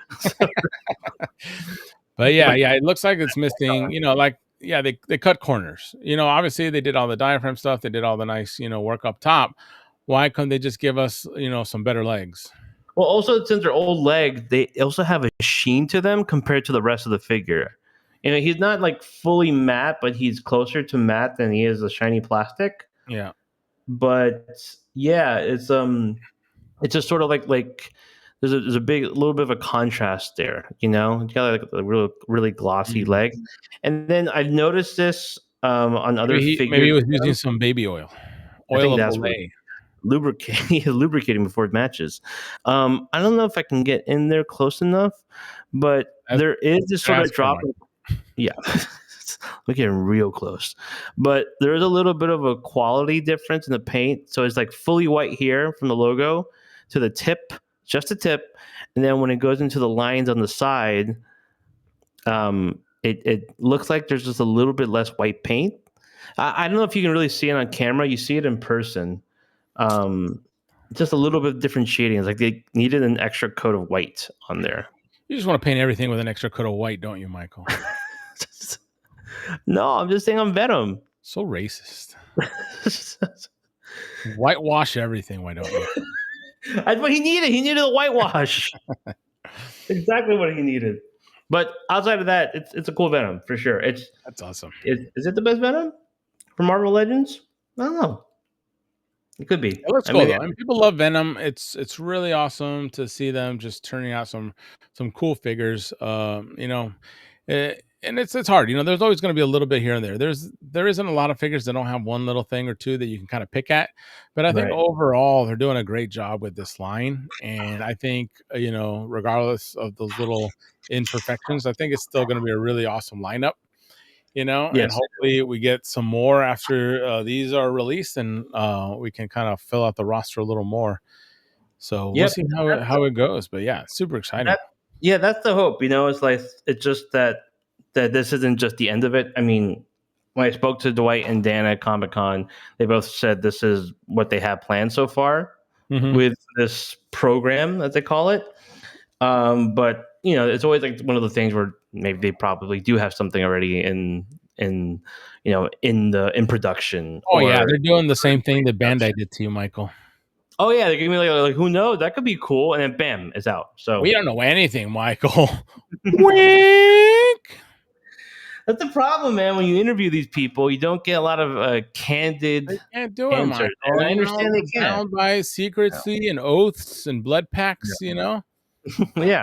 B: But yeah, it looks like it's missing. They cut corners. Obviously they did all the diaphragm stuff. They did all the nice work up top. Why couldn't they just give us some better legs?
A: Well, also since they're old legs, they also have a sheen to them compared to the rest of the figure. He's not like fully matte, but he's closer to matte than he is a shiny plastic.
B: Yeah.
A: But yeah, it's just sort of like there's a little bit of a contrast there. You got like a really glossy leg, and then I've noticed this on other figures.
B: Maybe he was using some baby oil.
A: I think
B: Oil of
A: that's
B: Olay.
A: Lubricating before matches. I don't know if I can get in there close enough, but there is this sort of drop. Yeah, we're getting real close, but there is a little bit of a quality difference in the paint. So it's like fully white here from the logo to the tip, just the tip, and then when it goes into the lines on the side, it looks like there's just a little bit less white paint. I don't know if you can really see it on camera. You see it in person. Just a little bit different shading. It's like they needed an extra coat of white on there.
B: You just want to paint everything with an extra coat of white, don't you, Michael?
A: No, I'm just saying I'm Venom.
B: So racist. Whitewash everything, why don't you?
A: That's what he needed. He needed a whitewash. Exactly what he needed. But outside of that, it's a cool Venom for sure.
B: That's awesome.
A: Is it the best Venom from Marvel Legends? I don't know. It could be.
B: It looks cool though. I mean, people love Venom. It's really awesome to see them just turning out some cool figures. And it's hard. There's always going to be a little bit here and there. There isn't a lot of figures that don't have one little thing or two that you can kind of pick at. But I think
A: Right.
B: overall they're doing a great job with this line. And I think regardless of those little imperfections, I think it's still going to be a really awesome lineup. And
A: Yes.
B: hopefully we get some more after these are released, and we can kind of fill out the roster a little more. So we'll
A: Yep.
B: see how it goes. But yeah, super exciting.
A: Yeah, that's the hope. It's like it's just that this isn't just the end of it. I mean, when I spoke to Dwight and Dan at Comic Con, they both said this is what they have planned so far
B: Mhm.
A: with this program, as they call it. But it's always like one of the things where maybe they probably do have something already in production.
B: Oh yeah, they're doing the same thing that Bandai did to you, Michael.
A: Oh yeah, they're giving me like who knows, that could be cool, and then bam, it's out. So
B: We don't know anything, Michael. Wink.
A: that's the problem, man. When you interview these people, you don't get a lot of candid
B: They can't do it,
A: answers.
B: Michael.
A: And I understand they
B: It's
A: can't.
B: bound by secrecy and oaths and blood pacts.
A: Yeah,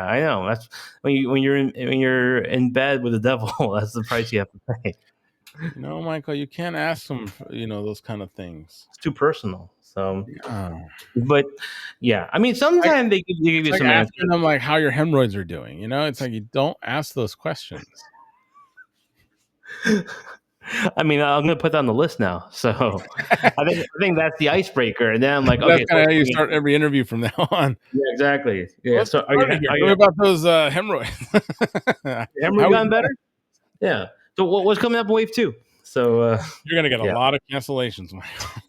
A: I know. That's when you're in bed with the devil. That's the price you have to pay.
B: No, Michael, you can't ask them, those kind of things.
A: It's too personal. So,
B: Oh.
A: but yeah, I mean, sometimes they give you
B: It's like
A: some answers.
B: asking them like how your hemorrhoids are doing. It's like you don't ask those questions.
A: I mean, I'm gonna put that on the list now. So I think that's the icebreaker, and then I'm like,
B: That's
A: okay,
B: kind of how you start every interview from now on.
A: yeah, exactly. Yeah.
B: Let's
A: So
B: get started here. Tell me about those hemorrhoids.
A: hemorrhoid gotten better? Yeah. So what's coming up in wave 2? So
B: You're gonna get
A: Yeah.
B: a lot of cancellations, Michael.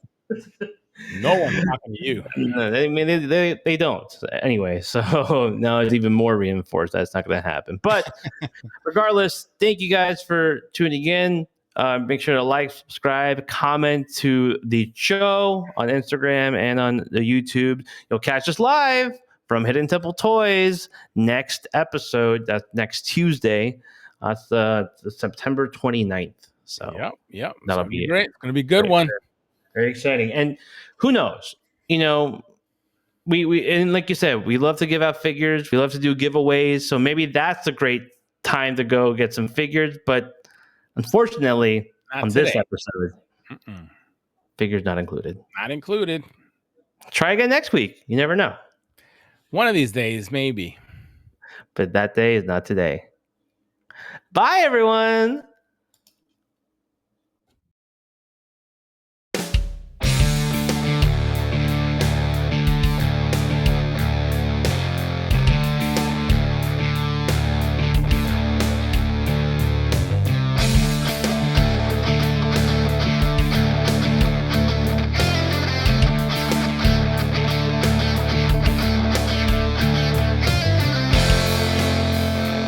B: No one's talking to you.
A: no, I mean they don't anyway. So now it's even more reinforced that's not going to happen. But regardless, thank you guys for tuning in. Make sure to like, subscribe, comment to the show on Instagram and on the YouTube. You'll catch us live from Hidden Temple Toys next episode. That's next Tuesday. That's September 29th. So
B: Yep.
A: That'll
B: It's
A: be
B: great. It's gonna be a good one.
A: very exciting. And who knows? We and like you said, we love to give out figures. We love to do giveaways. So maybe that's a great time to go get some figures. But unfortunately,
B: Not
A: on
B: today.
A: this episode,
B: Mm-mm.
A: figures not included.
B: Not included.
A: Try again next week. You never know.
B: One of these days, maybe.
A: But that day is not today. Bye, everyone.